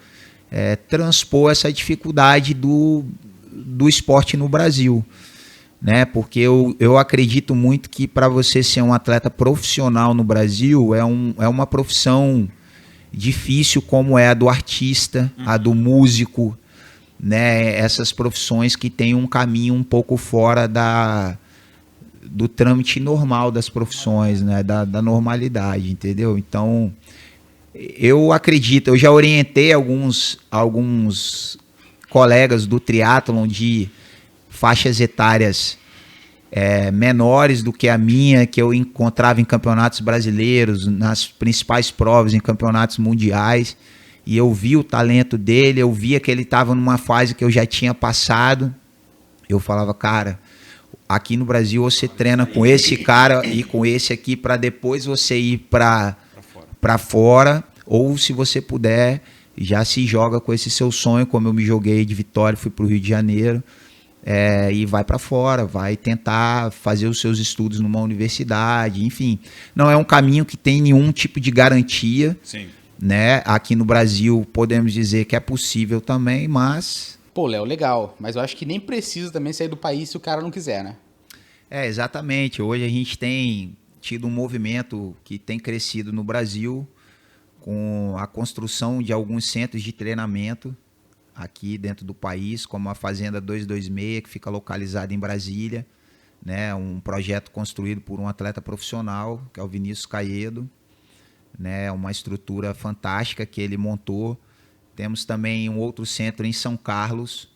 transpor essa dificuldade do esporte no Brasil, né? Porque eu acredito muito que para você ser um atleta profissional no Brasil é uma profissão difícil, como é a do artista, a do músico, né? Essas profissões que têm um caminho um pouco fora do trâmite normal das profissões, né? Da normalidade, entendeu? Então, eu acredito, eu já orientei alguns colegas do triatlon de faixas etárias menores do que a minha, que eu encontrava em campeonatos brasileiros, nas principais provas, em campeonatos mundiais, e eu vi o talento dele, eu via que ele estava numa fase que eu já tinha passado. Eu falava, cara, aqui no Brasil você treina com esse cara e com esse aqui para depois você ir para fora, ou se você puder, já se joga com esse seu sonho, como eu me joguei de Vitória, fui para o Rio de Janeiro, e vai para fora, vai tentar fazer os seus estudos numa universidade, enfim. Não é um caminho que tem nenhum tipo de garantia. Sim. Né? Aqui no Brasil podemos dizer que é possível também, mas... Pô, Léo, legal, mas eu acho que nem precisa também sair do país se o cara não quiser, né? Exatamente. Hoje a gente tem tido um movimento que tem crescido no Brasil, com a construção de alguns centros de treinamento aqui dentro do país, como a Fazenda 226, que fica localizada em Brasília, né? Um projeto construído por um atleta profissional, que é o Vinícius Caedo, né? Uma estrutura fantástica que ele montou. Temos também um outro centro em São Carlos,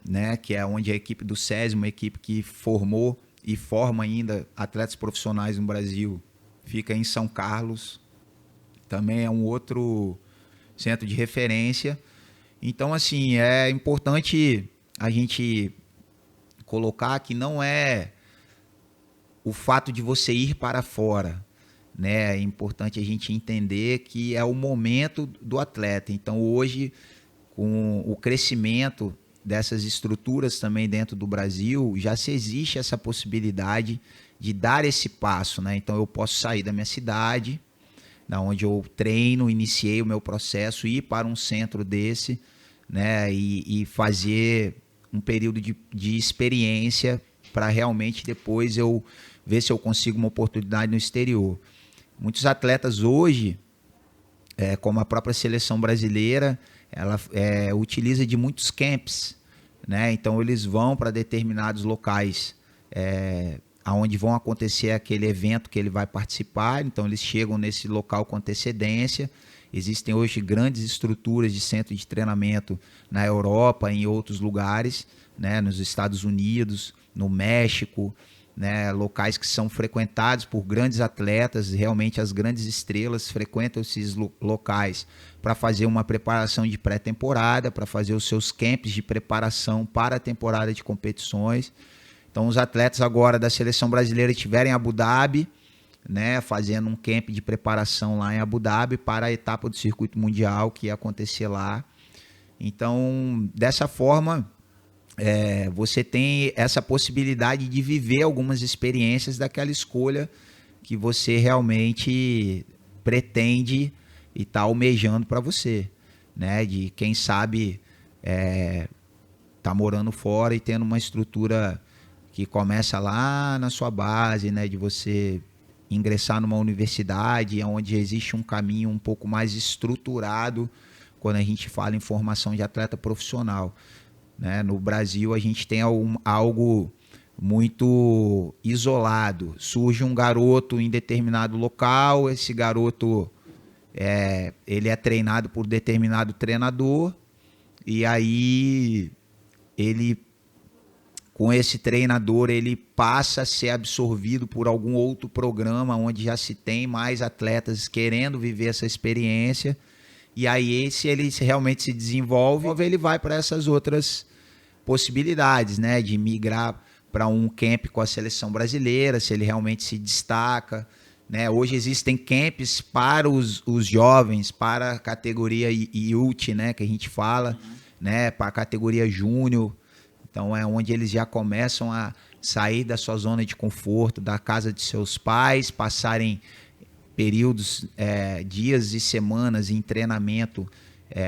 né? Que é onde a equipe do SESI, uma equipe que formou e forma ainda atletas profissionais no Brasil, fica em São Carlos. Também é um outro centro de referência. Então, assim, é importante a gente colocar que não é o fato de você ir para fora, né? É importante a gente entender que é o momento do atleta. Então, hoje, com o crescimento dessas estruturas também dentro do Brasil, já se existe essa possibilidade de dar esse passo, né? Então, eu posso sair da minha cidade, da onde eu treino, iniciei o meu processo, ir para um centro desse, né? E fazer um período de experiência para realmente depois eu ver se eu consigo uma oportunidade no exterior. Muitos atletas hoje, como a própria seleção brasileira, ela utiliza de muitos camps, né? Então eles vão para determinados locais aonde vão acontecer aquele evento que ele vai participar. Então eles chegam nesse local com antecedência. Existem hoje grandes estruturas de centro de treinamento na Europa, em outros lugares, né? Nos Estados Unidos, no México, né? Locais que são frequentados por grandes atletas, realmente as grandes estrelas frequentam esses locais para fazer uma preparação de pré-temporada, para fazer os seus camps de preparação para a temporada de competições. Então os atletas agora da seleção brasileira estiverem em Abu Dhabi, né, fazendo um camp de preparação lá em Abu Dhabi para a etapa do circuito mundial que ia acontecer lá. Então, dessa forma, você tem essa possibilidade de viver algumas experiências daquela escolha que você realmente pretende e está almejando para você, né? De quem sabe tá morando fora e tendo uma estrutura que começa lá na sua base, né? De você ingressar numa universidade onde existe um caminho um pouco mais estruturado quando a gente fala em formação de atleta profissional, né? No Brasil a gente tem algo muito isolado. Surge um garoto em determinado local, esse garoto ele é treinado por determinado treinador e aí ele, com esse treinador, ele passa a ser absorvido por algum outro programa onde já se tem mais atletas querendo viver essa experiência. E aí, se ele realmente se desenvolve, ele vai para essas outras possibilidades, né? De migrar para um camp com a seleção brasileira, se ele realmente se destaca, né? Hoje existem camps para os jovens, para a categoria youth, né? Que a gente fala, né? Para a categoria júnior. Então é onde eles já começam a sair da sua zona de conforto, da casa de seus pais, passarem períodos, dias e semanas em treinamento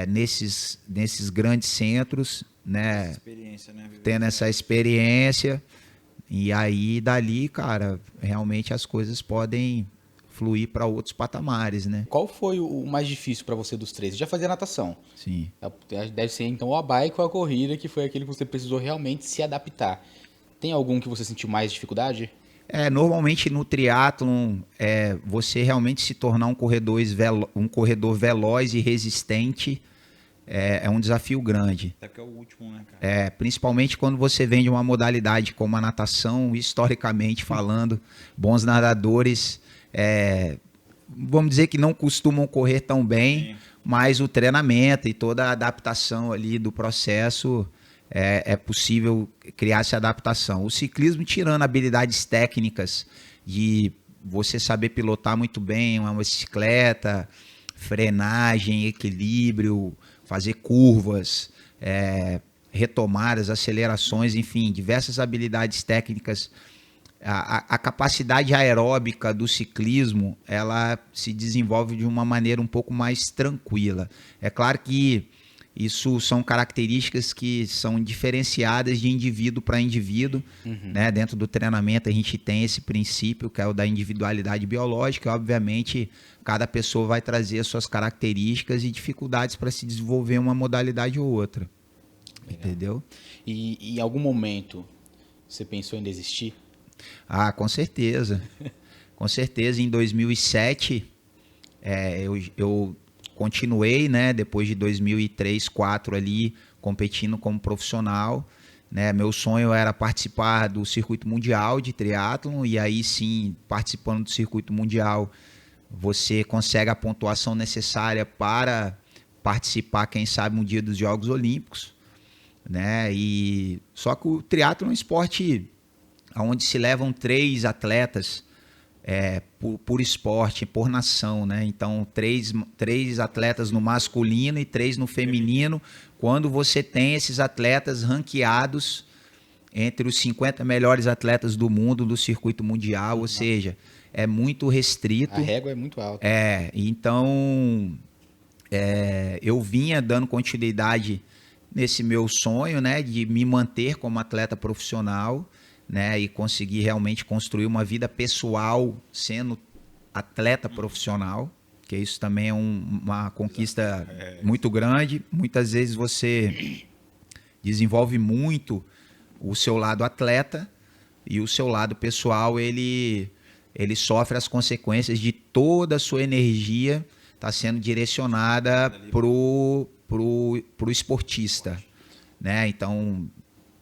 nesses grandes centros, né? Tendo essa experiência. E aí, dali, cara, realmente as coisas podem fluir para outros patamares, né? Qual foi o mais difícil para você dos três? Você já fazia natação. Sim. Deve ser, então, a bike ou a corrida, que foi aquele que você precisou realmente se adaptar. Tem algum que você sentiu mais dificuldade? Normalmente no triatlon, você realmente se tornar um corredor veloz e resistente é um desafio grande. Até que é o último, né, cara? Principalmente quando você vem de uma modalidade como a natação, historicamente falando, bons nadadores, vamos dizer que não costumam correr tão bem, sim, mas o treinamento e toda a adaptação ali do processo é possível criar essa adaptação. O ciclismo, tirando habilidades técnicas de você saber pilotar muito bem uma bicicleta, frenagem, equilíbrio, fazer curvas, retomadas, acelerações, enfim, diversas habilidades técnicas. A capacidade aeróbica do ciclismo, ela se desenvolve de uma maneira um pouco mais tranquila. É claro que isso são características que são diferenciadas de indivíduo para indivíduo. Né? Dentro do treinamento a gente tem esse princípio, que é o da individualidade biológica. E, obviamente, cada pessoa vai trazer as suas características e dificuldades para se desenvolver uma modalidade ou outra. Legal. Entendeu? E em algum momento você pensou em desistir? Ah, com certeza. Com certeza. Em 2007, eu continuei, né, depois de 2003, 2004 ali, competindo como profissional. Né? Meu sonho era participar do circuito mundial de triatlon, e aí sim, participando do circuito mundial, você consegue a pontuação necessária para participar, quem sabe, um dia dos Jogos Olímpicos. Né? Só que o triatlon é um esporte onde se levam 3 atletas por esporte, por nação, né? Então, 3 atletas no masculino e 3 no feminino. Quando você tem esses atletas ranqueados entre os 50 melhores atletas do mundo do circuito mundial, ou seja, é muito restrito. A régua é muito alta. Então, eu vinha dando continuidade nesse meu sonho, né, de me manter como atleta profissional, né, e conseguir realmente construir uma vida pessoal sendo atleta profissional, que isso também é uma conquista muito grande. Muitas vezes você desenvolve muito o seu lado atleta e o seu lado pessoal, ele sofre as consequências de toda a sua energia tá sendo direcionada pro esportista, né? Então,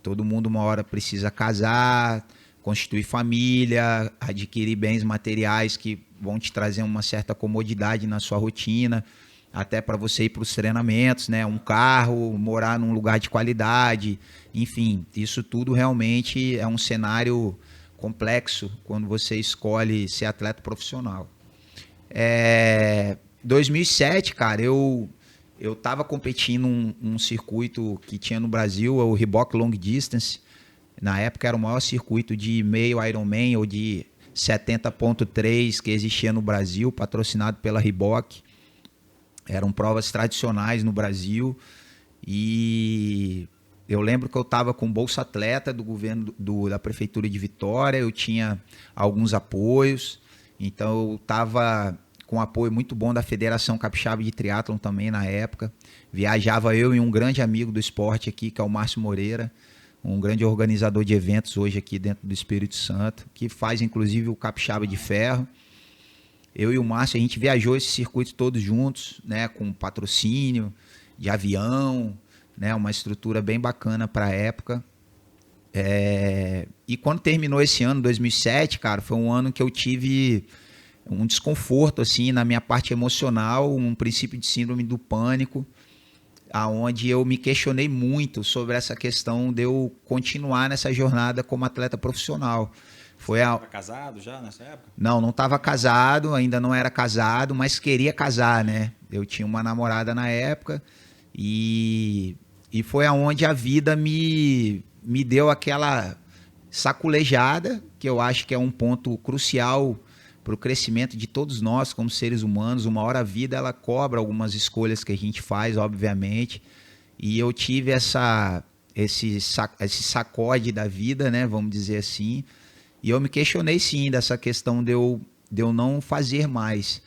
todo mundo uma hora precisa casar, constituir família, adquirir bens materiais que vão te trazer uma certa comodidade na sua rotina, até para você ir para os treinamentos, né? Um carro, morar num lugar de qualidade, enfim, isso tudo realmente é um cenário complexo quando você escolhe ser atleta profissional. 2007, cara, eu estava competindo um circuito que tinha no Brasil, o Reebok Long Distance. Na época era o maior circuito de meio Ironman ou de 70.3 que existia no Brasil, patrocinado pela Reebok. Eram provas tradicionais no Brasil. E eu lembro que eu estava com Bolsa Atleta do governo da Prefeitura de Vitória, eu tinha alguns apoios, então eu estava com apoio muito bom da Federação Capixaba de Triatlon também na época. Viajava eu e um grande amigo do esporte aqui, que é o Márcio Moreira, um grande organizador de eventos hoje aqui dentro do Espírito Santo, que faz inclusive o Capixaba de Ferro. Eu e o Márcio, a gente viajou esse circuito todos juntos, né, com patrocínio de avião, né, uma estrutura bem bacana para a época. E quando terminou esse ano, 2007, cara, foi um ano que eu tive um desconforto assim na minha parte emocional, um princípio de síndrome do pânico, aonde eu me questionei muito sobre essa questão de eu continuar nessa jornada como atleta profissional. Você estava casado já nessa época? Não estava casado, ainda não era casado, mas queria casar, né? Eu tinha uma namorada na época e foi aonde a vida me deu aquela saculejada, que eu acho que é um ponto crucial para o crescimento de todos nós como seres humanos. Uma hora a vida ela cobra algumas escolhas que a gente faz, obviamente, e eu tive esse sacode da vida, né, vamos dizer assim, e eu me questionei sim dessa questão de eu não fazer mais.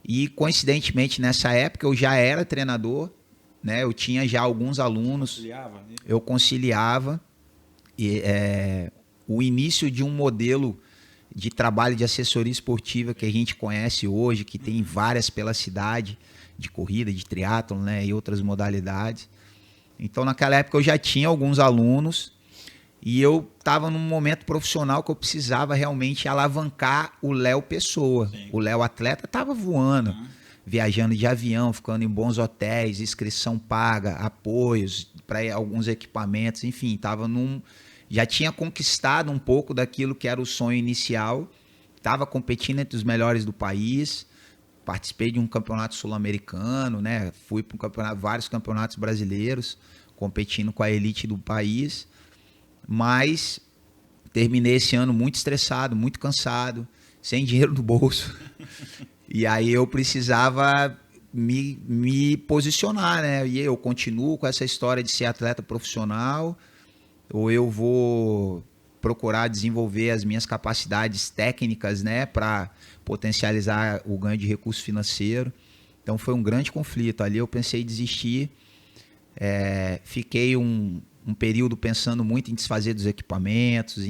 E coincidentemente nessa época eu já era treinador, né, eu tinha já alguns alunos, eu conciliava e, o início de um modelo de trabalho de assessoria esportiva que a gente conhece hoje, que tem várias pela cidade, de corrida, de triatlon, né, e outras modalidades. Então, naquela época, eu já tinha alguns alunos e eu estava num momento profissional que eu precisava realmente alavancar o Léo Pessoa. Sim. O Léo atleta estava voando, viajando de avião, ficando em bons hotéis, inscrição paga, apoios para alguns equipamentos, enfim, estava já tinha conquistado um pouco daquilo que era o sonho inicial, estava competindo entre os melhores do país, participei de um campeonato sul-americano, né? Fui para vários campeonatos brasileiros, competindo com a elite do país, mas terminei esse ano muito estressado, muito cansado, sem dinheiro no bolso, e aí eu precisava me posicionar, né? E eu continuo com essa história de ser atleta profissional, ou eu vou procurar desenvolver as minhas capacidades técnicas, né, para potencializar o ganho de recurso financeiro. Então foi um grande conflito. Ali eu pensei em desistir, fiquei um período pensando muito em desfazer dos equipamentos,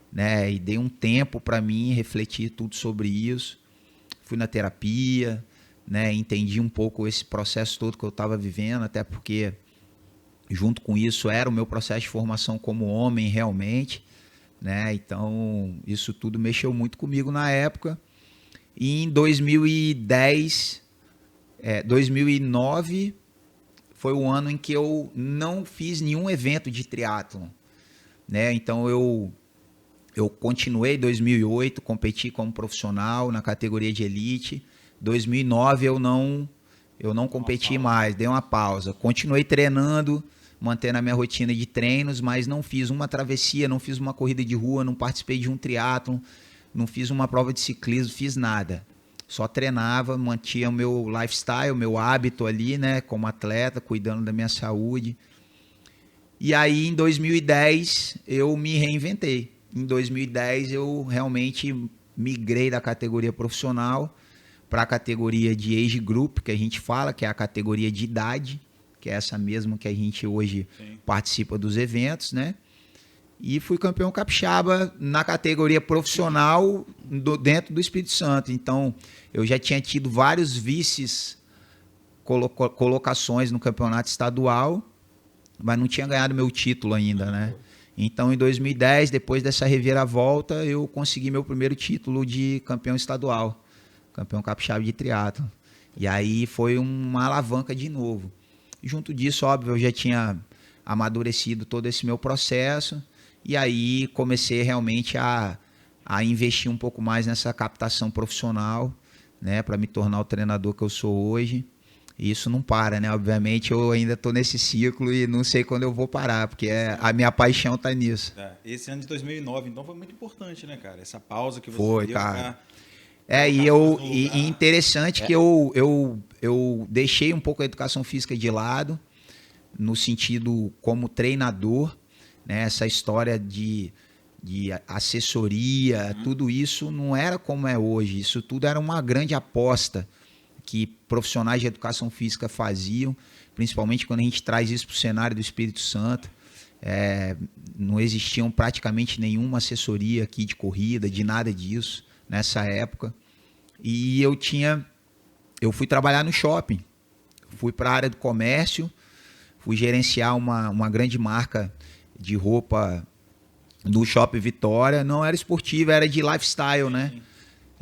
né, e dei um tempo para mim refletir tudo sobre isso. Fui na terapia, né, entendi um pouco esse processo todo que eu estava vivendo, até porque junto com isso era o meu processo de formação como homem realmente, né? Então isso tudo mexeu muito comigo na época. E em 2009 foi o ano em que eu não fiz nenhum evento de triatlon, né? Então eu continuei em 2008, competi como profissional na categoria de elite. 2009 eu não competi mais, dei uma pausa. Continuei treinando, mantendo a minha rotina de treinos, mas não fiz uma travessia, não fiz uma corrida de rua, não participei de um triatlon, não fiz uma prova de ciclismo, fiz nada. Só treinava, mantinha o meu lifestyle, o meu hábito ali, né, como atleta, cuidando da minha saúde. E aí, em 2010, eu me reinventei. Em 2010, eu realmente migrei da categoria profissional para a categoria de age group, que a gente fala, que é a categoria de idade, que é essa mesmo que a gente hoje participa dos eventos, né? E fui campeão capixaba na categoria profissional dentro do Espírito Santo. Então, eu já tinha tido vários vices, colocações no campeonato estadual, mas não tinha ganhado meu título ainda, né? Então, em 2010, depois dessa reviravolta, eu consegui meu primeiro título de campeão estadual, campeão capixaba de triatlo. E aí foi uma alavanca de novo. Junto disso, óbvio, eu já tinha amadurecido todo esse meu processo e aí comecei realmente a investir um pouco mais nessa captação profissional, né, para me tornar o treinador que eu sou hoje. E isso não para, né? Obviamente eu ainda estou nesse ciclo e não sei quando eu vou parar, porque a minha paixão está nisso. Esse ano de 2009, então, foi muito importante, né, cara? Essa pausa que você Foi, deu cara. pra E interessante que eu deixei um pouco a educação física de lado, no sentido como treinador, né? Essa história de assessoria, tudo isso não era como é hoje. Isso tudo era uma grande aposta que profissionais de educação física faziam, principalmente quando a gente traz isso para o cenário do Espírito Santo. Não existiam praticamente nenhuma assessoria aqui de corrida, de nada disso, nessa época. E eu fui trabalhar no shopping, fui para a área do comércio, fui gerenciar uma grande marca de roupa do Shopping Vitória. Não era esportiva, era de lifestyle, né?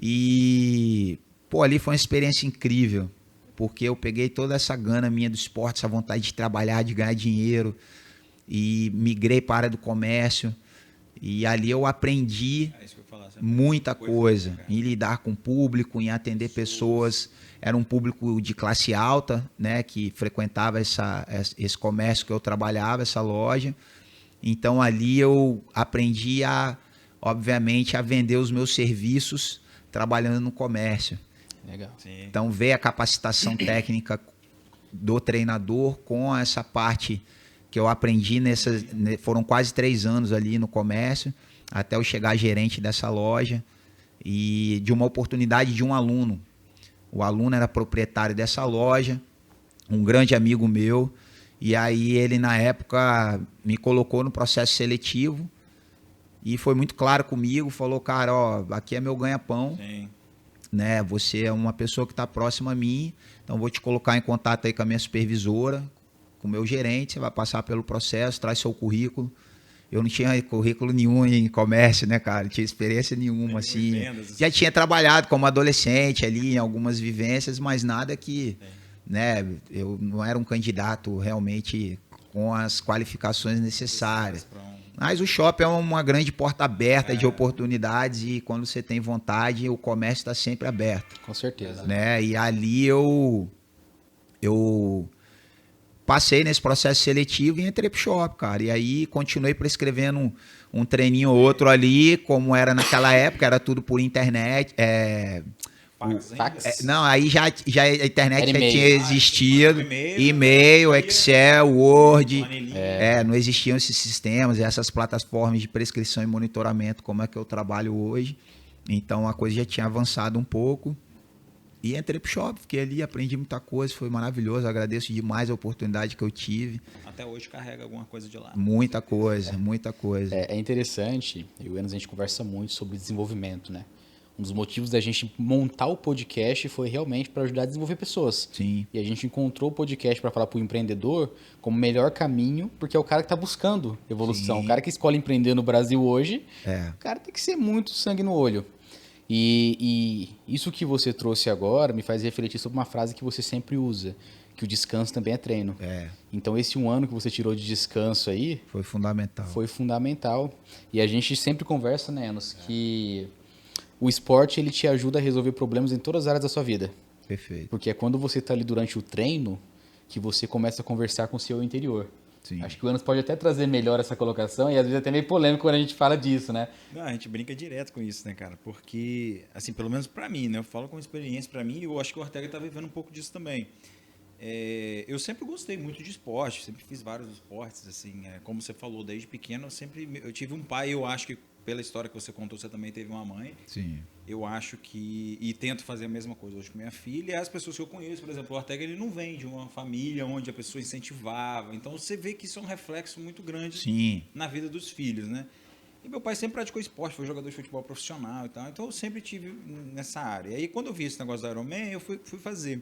E ali foi uma experiência incrível, porque eu peguei toda essa gana minha do esporte, essa vontade de trabalhar, de ganhar dinheiro, e migrei para a área do comércio. E ali eu aprendi muita coisa, em lidar com o público, em atender pessoas. Era um público de classe alta, né, que frequentava esse comércio que eu trabalhava, essa loja. Então ali eu aprendi obviamente, a vender os meus serviços trabalhando no comércio. Legal. Sim. Então ver a capacitação técnica do treinador com essa parte que eu aprendi foram quase 3 anos ali no comércio, até eu chegar gerente dessa loja, e de uma oportunidade de um aluno. O aluno era proprietário dessa loja, um grande amigo meu, e aí ele na época me colocou no processo seletivo e foi muito claro comigo, falou, cara, ó, aqui é meu ganha-pão. Sim. Né? Você é uma pessoa que está próxima a mim, então vou te colocar em contato aí com a minha supervisora, com o meu gerente, você vai passar pelo processo, traz seu currículo. Eu não tinha currículo nenhum em comércio, né, cara? Não tinha experiência nenhuma, assim. Vendas, já tinha trabalhado como adolescente ali em algumas vivências, mas nada que, né, eu não era um candidato realmente com as qualificações necessárias. Mas o shopping é uma grande porta aberta de oportunidades e quando você tem vontade, o comércio está sempre aberto. Com certeza. Né? E ali eu passei nesse processo seletivo e entrei pro shopping, cara. E aí continuei prescrevendo um treininho ou outro ali, como era naquela época, era tudo por internet. Fax? Não, aí já a internet já e-mail. tinha existido. E-mail, Excel, Word. Não existiam esses sistemas, essas plataformas de prescrição e monitoramento como é que eu trabalho hoje. Então a coisa já tinha avançado um pouco. E entrei pro shopping, fiquei ali, aprendi muita coisa, foi maravilhoso. Agradeço demais a oportunidade que eu tive. Até hoje carrega alguma coisa de lá. Muita coisa, muita coisa. É interessante, eu e o Enos, a gente conversa muito sobre desenvolvimento, né? Um dos motivos da gente montar o podcast foi realmente para ajudar a desenvolver pessoas. Sim. E a gente encontrou o podcast para falar para o empreendedor como o melhor caminho, porque é o cara que está buscando evolução. Sim. O cara que escolhe empreender no Brasil hoje, o cara tem que ser muito sangue no olho. E isso que você trouxe agora me faz refletir sobre uma frase que você sempre usa, que o descanso também é treino. Então esse 1 ano que você tirou de descanso aí... Foi fundamental. Foi fundamental. E a gente sempre conversa, né, Enos, que o esporte ele te ajuda a resolver problemas em todas as áreas da sua vida. Perfeito. Porque é quando você está ali durante o treino que você começa a conversar com o seu interior. Sim. Acho que o Enos pode até trazer melhor essa colocação e às vezes é até meio polêmico quando a gente fala disso, né? Não, a gente brinca direto com isso, né, cara? Porque, assim, pelo menos pra mim, né? Eu falo com experiência pra mim e eu acho que o Ortega tá vivendo um pouco disso também. Eu sempre gostei muito de esporte, sempre fiz vários esportes, assim, como você falou, desde pequeno eu tive um pai, eu acho que pela história que você contou, você também teve uma mãe. Sim. Eu acho que... E tento fazer a mesma coisa hoje com minha filha. E as pessoas que eu conheço, por exemplo, o Ortega, ele não vem de uma família onde a pessoa incentivava. Então, você vê que isso é um reflexo muito grande Sim. na vida dos filhos, né? E meu pai sempre praticou esporte, foi jogador de futebol profissional e tal. Então, eu sempre tive nessa área. E aí, quando eu vi esse negócio da Ironman, eu fui fazer.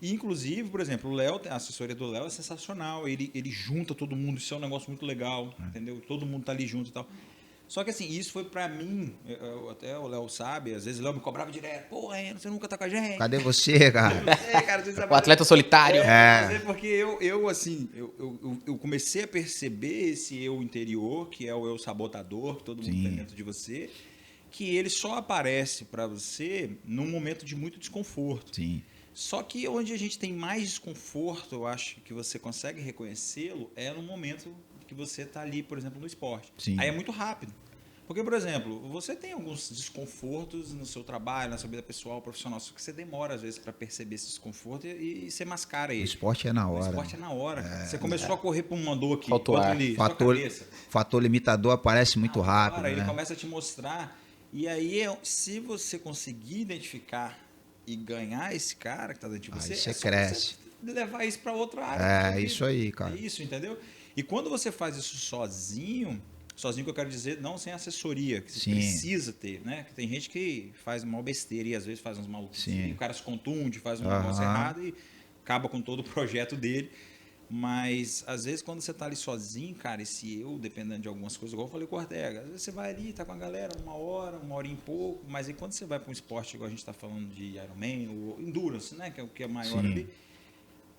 E, inclusive, por exemplo, o Léo, a assessoria do Léo é sensacional. Ele junta todo mundo, isso é um negócio muito legal, entendeu? Todo mundo tá ali junto e tal. Só que assim, isso foi pra mim, até o Léo sabe, às vezes o Léo me cobrava direto, pô, você nunca tá com a gente. Cadê você, cara? Cara, O atleta solitário. Porque eu comecei a perceber esse eu interior, que é o eu sabotador, que todo mundo tem dentro de você, que ele só aparece pra você num momento de muito desconforto. Sim. Só que onde a gente tem mais desconforto, eu acho que você consegue reconhecê-lo, é no momento que você está ali, por exemplo, no esporte. Sim. Aí é muito rápido. Porque, por exemplo, você tem alguns desconfortos no seu trabalho, na sua vida pessoal, profissional, só que você demora, às vezes, para perceber esse desconforto e você mascara ele. O esporte é na hora. O esporte é na hora. Você começou a correr por um dor aqui, Faltou outro ar. ali, Fator limitador aparece muito rápido. Ele né? começa a te mostrar. E aí, se você conseguir identificar e ganhar esse cara que está dentro de você, você só cresce. você levar isso para outra área. É isso aí, cara. É isso, entendeu? E quando você faz isso sozinho que eu quero dizer, não sem assessoria, que você precisa ter, né? Que tem gente que faz uma besteira e às vezes faz uns malucos. O cara se contunde, faz um negócio errado e acaba com todo o projeto dele. Mas, às vezes, quando você tá ali sozinho, cara, esse eu, dependendo de algumas coisas, igual eu falei com o Ortega, às vezes você vai ali, tá com a galera uma hora e pouco, mas aí quando você vai para um esporte, igual a gente tá falando de Ironman, ou Endurance, né, que é o que é maior ali,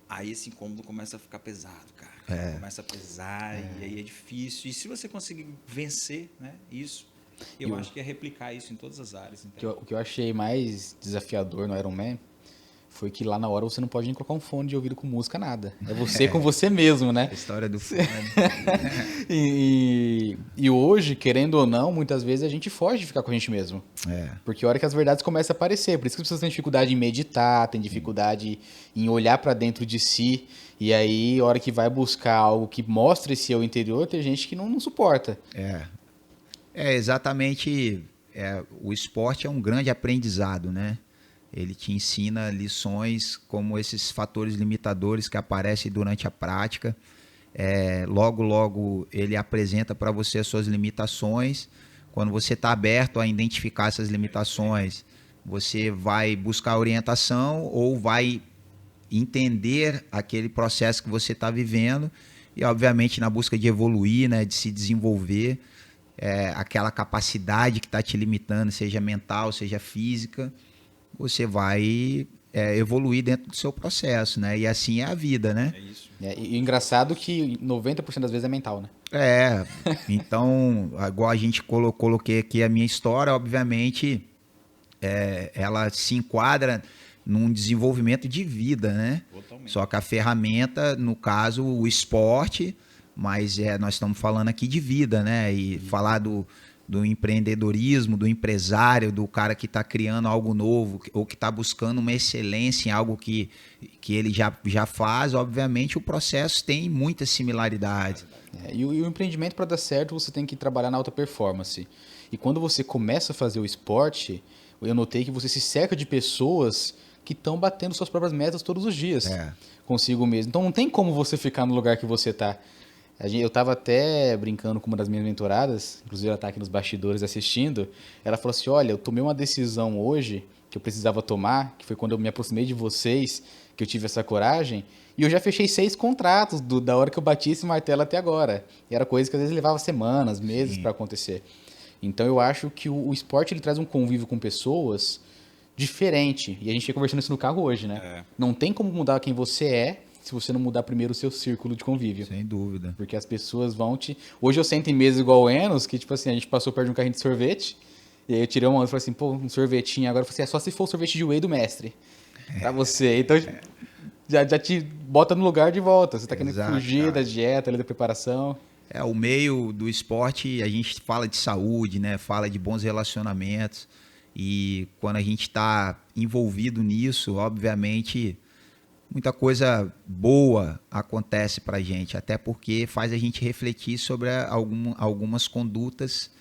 aí esse incômodo começa a ficar pesado, cara. Começa a pesar e aí é difícil. E se você conseguir vencer, né, isso, eu acho que é replicar isso em todas as áreas. O que eu achei mais desafiador no Ironman foi que lá na hora você não pode nem colocar um fone de ouvido com música, nada. É você com você mesmo, né? A história do fone. e hoje, querendo ou não, muitas vezes a gente foge de ficar com a gente mesmo. Porque a hora que as verdades começam a aparecer. Por isso que as pessoas têm dificuldade em meditar, têm dificuldade em olhar para dentro de si. E aí, a hora que vai buscar algo que mostre esse eu interior, tem gente que não suporta. Exatamente. O esporte é um grande aprendizado, né? Ele te ensina lições como esses fatores limitadores que aparecem durante a prática. Logo ele apresenta para você as suas limitações. Quando você está aberto a identificar essas limitações, você vai buscar orientação ou vai entender aquele processo que você está vivendo e, obviamente, na busca de evoluir, né, de se desenvolver, aquela capacidade que está te limitando, seja mental, seja física, você vai evoluir dentro do seu processo, né? E assim é a vida, né? É isso. E engraçado que 90% das vezes é mental, né? Então, igual a gente coloquei aqui a minha história, obviamente, ela se enquadra num desenvolvimento de vida, né? Totalmente. Só que a ferramenta, no caso, o esporte, mas nós estamos falando aqui de vida, né? E falar do empreendedorismo, do empresário, do cara que está criando algo novo ou que está buscando uma excelência em algo que ele já faz, obviamente o processo tem muitas similaridades. E o empreendimento, para dar certo, você tem que trabalhar na alta performance. E quando você começa a fazer o esporte, eu notei que você se cerca de pessoas que estão batendo suas próprias metas todos os dias consigo mesmo. Então não tem como você ficar no lugar que você está. Eu estava até brincando com uma das minhas mentoradas, inclusive ela está aqui nos bastidores assistindo. Ela falou assim, olha, eu tomei uma decisão hoje que eu precisava tomar, que foi quando eu me aproximei de vocês, que eu tive essa coragem, e eu já fechei 6 contratos da hora que eu bati esse martelo até agora. E era coisa que às vezes levava semanas, meses para acontecer. Então eu acho que o esporte ele traz um convívio com pessoas diferente. E a gente fica conversando isso no carro hoje, né? Não tem como mudar quem você é se você não mudar primeiro o seu círculo de convívio. Sem dúvida. Porque as pessoas vão te... Hoje eu sento em mesa igual o Enos, que tipo assim, a gente passou perto de um carrinho de sorvete, e aí eu tirei uma onda e falei assim, pô, um sorvetinho. Agora eu falei assim, só se for o sorvete de whey do mestre. Pra você. Então já te bota no lugar de volta. Você tá querendo fugir da dieta, da preparação. O meio do esporte, a gente fala de saúde, né? Fala de bons relacionamentos. E quando a gente está envolvido nisso, obviamente, muita coisa boa acontece para a gente. Até porque faz a gente refletir sobre algumas condutas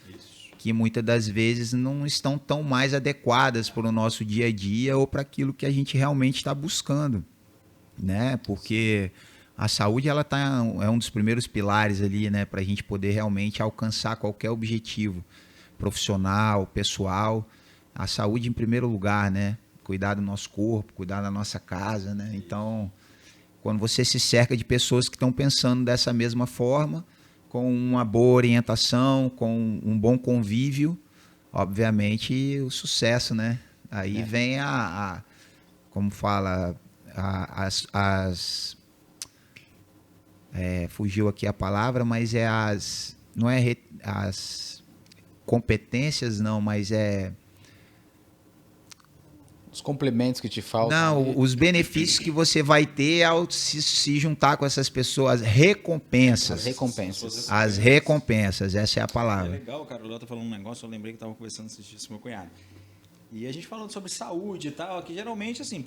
que muitas das vezes não estão tão mais adequadas para o nosso dia a dia ou para aquilo que a gente realmente está buscando, né? Porque a saúde é um dos primeiros pilares ali, né, para a gente poder realmente alcançar qualquer objetivo profissional, pessoal. A saúde em primeiro lugar, né? cuidar do nosso corpo, cuidar da nossa casa, né? Então, quando você se cerca de pessoas que estão pensando dessa mesma forma, com uma boa orientação, com um bom convívio, obviamente o sucesso, né? Aí vem como fala, fugiu aqui a palavra, mas não é as competências, não, mas Os complementos que te faltam. não, os benefícios que você vai ter ao se juntar com essas pessoas, recompensas. As recompensas. As recompensas, essa é a É palavra. legal, cara. O Léo tá falando um negócio, eu lembrei que tava conversando esses dias com meu cunhado. E a gente falando sobre saúde e tal, que geralmente, assim,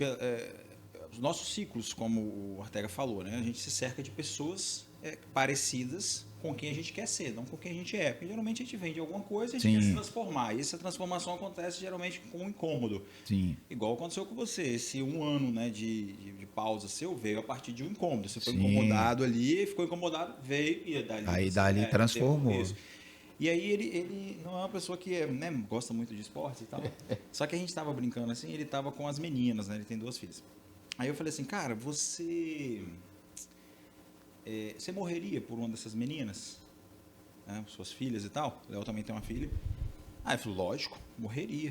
os nossos ciclos, como o Ortega falou, né? A gente se cerca de pessoas parecidas com quem a gente quer ser, não com quem a gente é. Porque geralmente a gente vem de alguma coisa e a gente quer se transformar. E essa transformação acontece geralmente com um incômodo. Sim. Igual aconteceu com você. Esse um ano, né, de pausa seu veio a partir de um incômodo. Você foi Sim. incomodado ali, ficou incomodado, veio e dali. Aí dali transformou. Isso. E aí ele não é uma pessoa que né, gosta muito de esporte e tal. Só que a gente estava brincando assim, ele estava com as meninas, né? Ele tem 2 filhas. Aí eu falei assim, cara, você morreria por uma dessas meninas? Né, suas filhas e tal? O Léo também tem uma filha. Aí ele falou, lógico, morreria.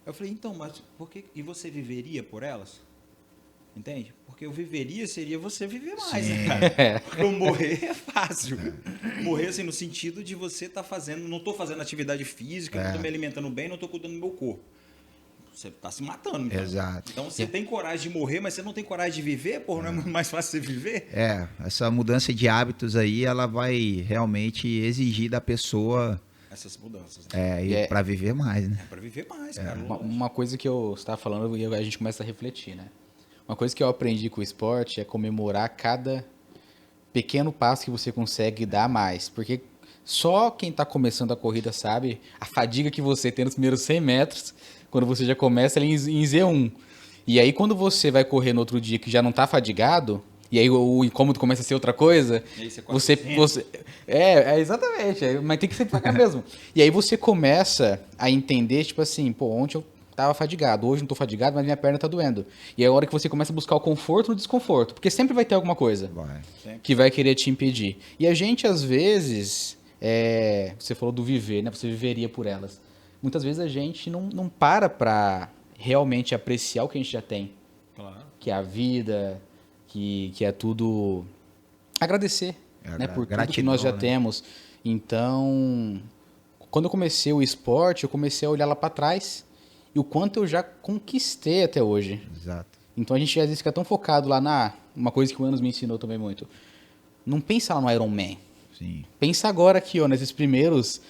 Aí eu falei, então, mas por que... E você viveria por elas? Entende? Porque o viveria seria você viver mais, né, cara? Porque o morrer é fácil. Morrer, assim, no sentido de você estar fazendo... Não estou fazendo atividade física, não estou me alimentando bem, não estou cuidando do meu corpo. Você está se matando. Então. Exato. Então, você tem coragem de morrer, mas você não tem coragem de viver? Porra, não é mais fácil você viver? Essa mudança de hábitos aí, ela vai realmente exigir da pessoa... Essas mudanças. Né? Para viver mais, né? Para viver mais, cara. Uma coisa que você estava falando e a gente começa a refletir, né? Uma coisa que eu aprendi com o esporte é comemorar cada pequeno passo que você consegue dar mais. Porque só quem está começando a corrida sabe a fadiga que você tem nos primeiros 100 metros, quando você já começa ali em Z1. E aí, quando você vai correr no outro dia que já não está fadigado, e aí o incômodo começa a ser outra coisa, você exatamente, mas tem que ser devagar mesmo. E aí você começa a entender, tipo assim, pô, ontem eu tava fadigado, hoje não tô fadigado, mas minha perna tá doendo. E é a hora que você começa a buscar o conforto no desconforto, porque sempre vai ter alguma coisa que vai querer te impedir. E a gente, às vezes, você falou do viver, né? Você viveria por elas. Muitas vezes a gente não para realmente apreciar o que a gente já tem. Claro. Que é a vida, que é tudo... Agradecer, né? Por tudo que nós já temos. Então, quando eu comecei o esporte, eu comecei a olhar lá para trás e o quanto eu já conquistei até hoje. Exato. Então a gente às vezes fica tão focado lá uma coisa que o Enos me ensinou também muito. Não pensa lá no Ironman. Sim. Pensa agora aqui, ó, nesses primeiros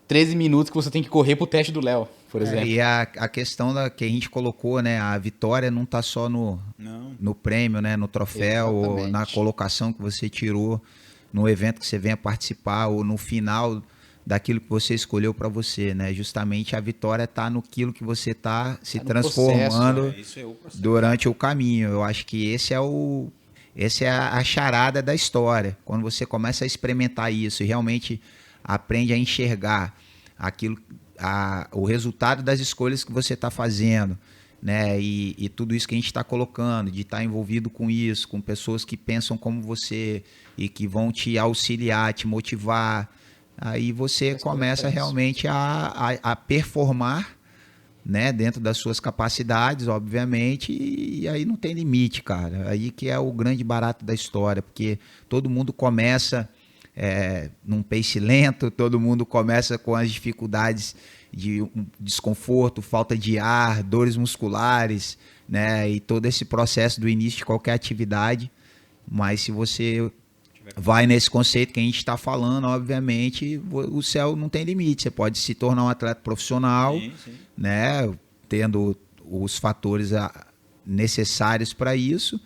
13 minutos que você tem que correr pro teste do Léo, por exemplo. E a questão que a gente colocou, né? A vitória não tá só no prêmio, né? No troféu, ou na colocação que você tirou, no evento que você venha participar, ou no final daquilo que você escolheu para você, né? Justamente a vitória está naquilo que você está se transformando durante o caminho. Eu acho que essa é a charada da história. Quando você começa a experimentar isso e realmente aprende a enxergar o resultado das escolhas que você está fazendo, né? E tudo isso que a gente está colocando, de estar envolvido com isso, com pessoas que pensam como você e que vão te auxiliar, te motivar. Aí você começa realmente a performar, né, dentro das suas capacidades, obviamente, e aí não tem limite, cara. Aí que é o grande barato da história, porque todo mundo começa num pace lento, todo mundo começa com as dificuldades de desconforto, falta de ar, dores musculares, né, e todo esse processo do início de qualquer atividade. Mas se você vai nesse conceito que a gente está falando, obviamente, o céu não tem limite. Você pode se tornar um atleta profissional, né, tendo os fatores necessários para isso,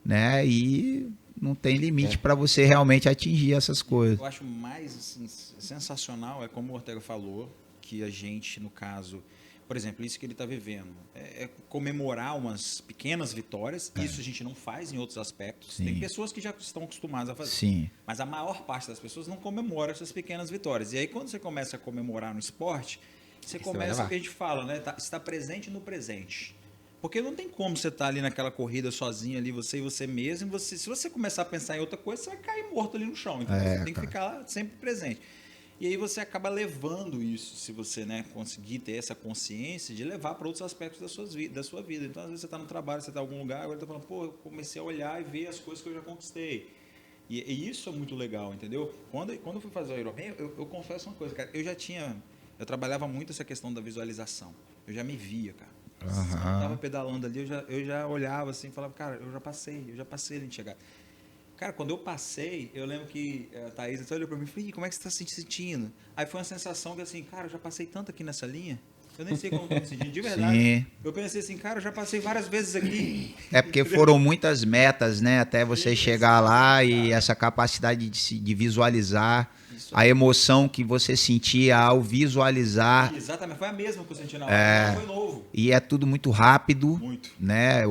né, e não tem limite para você realmente atingir essas coisas. Eu acho mais assim, sensacional é como o Ortega falou, que a gente, no caso, por exemplo, isso que ele está vivendo, é comemorar umas pequenas vitórias. Isso a gente não faz em outros aspectos. Sim. Tem pessoas que já estão acostumadas a fazer. Sim. Mas a maior parte das pessoas não comemora essas pequenas vitórias. E aí, quando você começa a comemorar no esporte, você começa o que a gente fala, né? Está presente no presente. Porque não tem como você estar ali naquela corrida sozinho ali, você e você mesmo. Se você começar a pensar em outra coisa, você vai cair morto ali no chão. Então você tem que ficar lá sempre presente. E aí você acaba levando isso, se você, né, conseguir ter essa consciência de levar para outros aspectos da sua vida. Então, às vezes você está no trabalho, você está em algum lugar, agora está falando, pô, eu comecei a olhar e ver as coisas que eu já conquistei. E isso é muito legal, entendeu? Quando eu fui fazer o Ironman, eu confesso uma coisa, cara, eu trabalhava muito essa questão da visualização. Eu já me via, cara. Se eu estava pedalando ali, eu já olhava assim e falava, cara, eu já passei ali de chegar. Cara, quando eu passei, eu lembro que a Thaís até olhou pra mim e falou, como é que você tá se sentindo? Aí foi uma sensação que assim, cara, eu já passei tanto aqui nessa linha, eu nem sei como eu tô me sentindo, de verdade. Sim. Eu pensei assim, cara, eu já passei várias vezes aqui. É porque foram muitas metas, né, até você chegar lá e essa capacidade de visualizar, a emoção que você sentia ao visualizar. Exatamente, foi a mesma que eu senti na hora, foi novo. E é tudo muito rápido, Muito. né?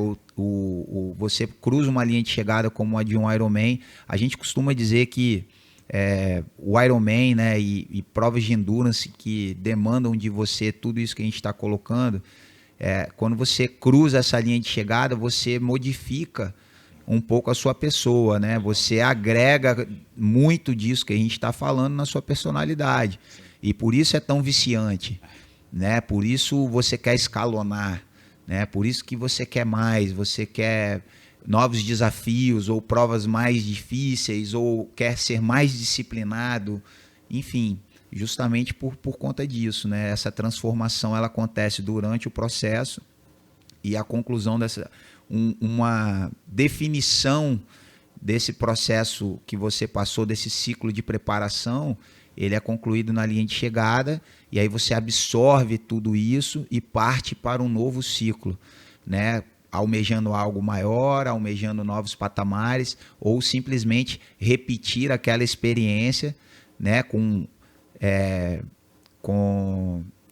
Você cruza uma linha de chegada como a de um Ironman. A gente costuma dizer que o Ironman, né, e provas de endurance que demandam de você tudo isso que a gente está colocando, quando você cruza essa linha de chegada, você modifica um pouco a sua pessoa, né? Você agrega muito disso que a gente está falando na sua personalidade. E por isso é tão viciante, né? Por isso você quer escalonar, né? Por isso que você quer mais, você quer novos desafios ou provas mais difíceis ou quer ser mais disciplinado, enfim, justamente por conta disso, né? Essa transformação ela acontece durante o processo e a conclusão dessa uma definição desse processo que você passou, desse ciclo de preparação, ele é concluído na linha de chegada e aí você absorve tudo isso e parte para um novo ciclo, né? Almejando algo maior, almejando novos patamares ou simplesmente repetir aquela experiência, né? Com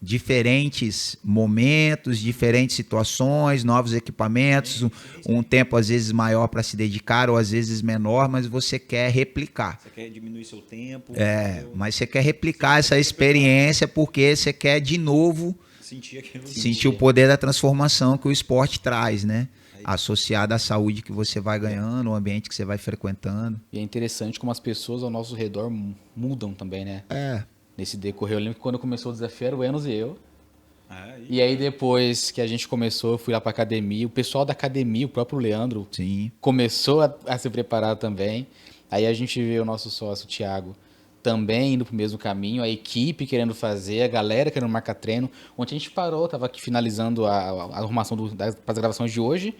diferentes momentos, diferentes situações, novos equipamentos, um tempo às vezes maior para se dedicar ou às vezes menor, mas você quer replicar. Você quer diminuir seu tempo. Mas você quer replicar essa experiência porque você quer de novo sentir o poder da transformação que o esporte traz, né? Associado à saúde que você vai ganhando, o ambiente que você vai frequentando. E é interessante como as pessoas ao nosso redor mudam também, né? Nesse decorrer, eu lembro que quando começou o desafio era o Enos e eu. E aí depois que a gente começou, eu fui lá pra academia. O pessoal da academia, o próprio Leandro, começou a se preparar também. Aí a gente vê o nosso sócio, o Thiago, também indo pro mesmo caminho. A equipe querendo fazer, a galera querendo marcar treino. Ontem a gente parou, tava aqui finalizando a arrumação das gravações de hoje.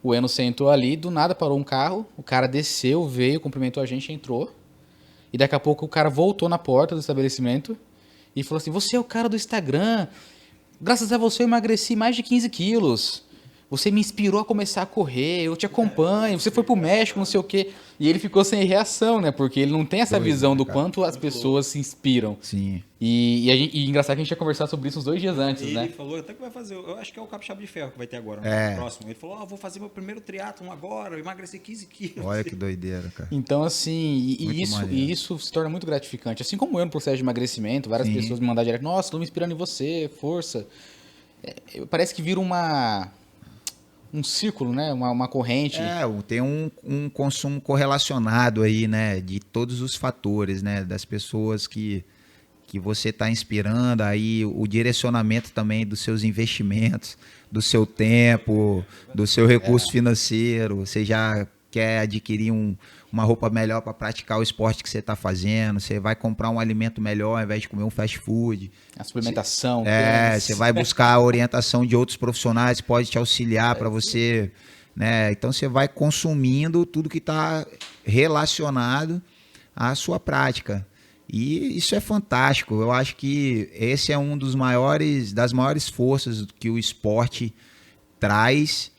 O Enos sentou ali, do nada parou um carro. O cara desceu, veio, cumprimentou a gente, entrou. E daqui a pouco o cara voltou na porta do estabelecimento e falou assim, você é o cara do Instagram, graças a você eu emagreci mais de 15 quilos, você me inspirou a começar a correr, eu te acompanho, você foi pro México, não sei o quê. E ele ficou sem reação, né? Porque ele não tem essa visão do quanto as pessoas se inspiram. Sim. E engraçado que a gente ia conversar sobre isso uns 2 dias antes, né? Ele falou até que vai fazer, eu acho que é o Capixaba de Ferro que vai ter agora, no próximo. Ele falou, vou fazer meu primeiro triatlon agora, eu emagreci 15 quilos. Olha que doideira, cara. Então, assim, isso se torna muito gratificante. Assim como eu no processo de emagrecimento, várias pessoas me mandaram direto, nossa, estou me inspirando em você, força. Parece que vira um círculo, né? Uma corrente. Tem um consumo correlacionado aí, né? De todos os fatores, né? Das pessoas que você está inspirando, aí o direcionamento também dos seus investimentos, do seu tempo, do seu recurso financeiro. Você já quer adquirir uma roupa melhor para praticar o esporte que você está fazendo, você vai comprar um alimento melhor ao invés de comer um fast food. A suplementação. Você vai buscar a orientação de outros profissionais que pode te auxiliar para você, né? Então você vai consumindo tudo que está relacionado à sua prática. E isso é fantástico. Eu acho que esse é um das maiores forças que o esporte traz.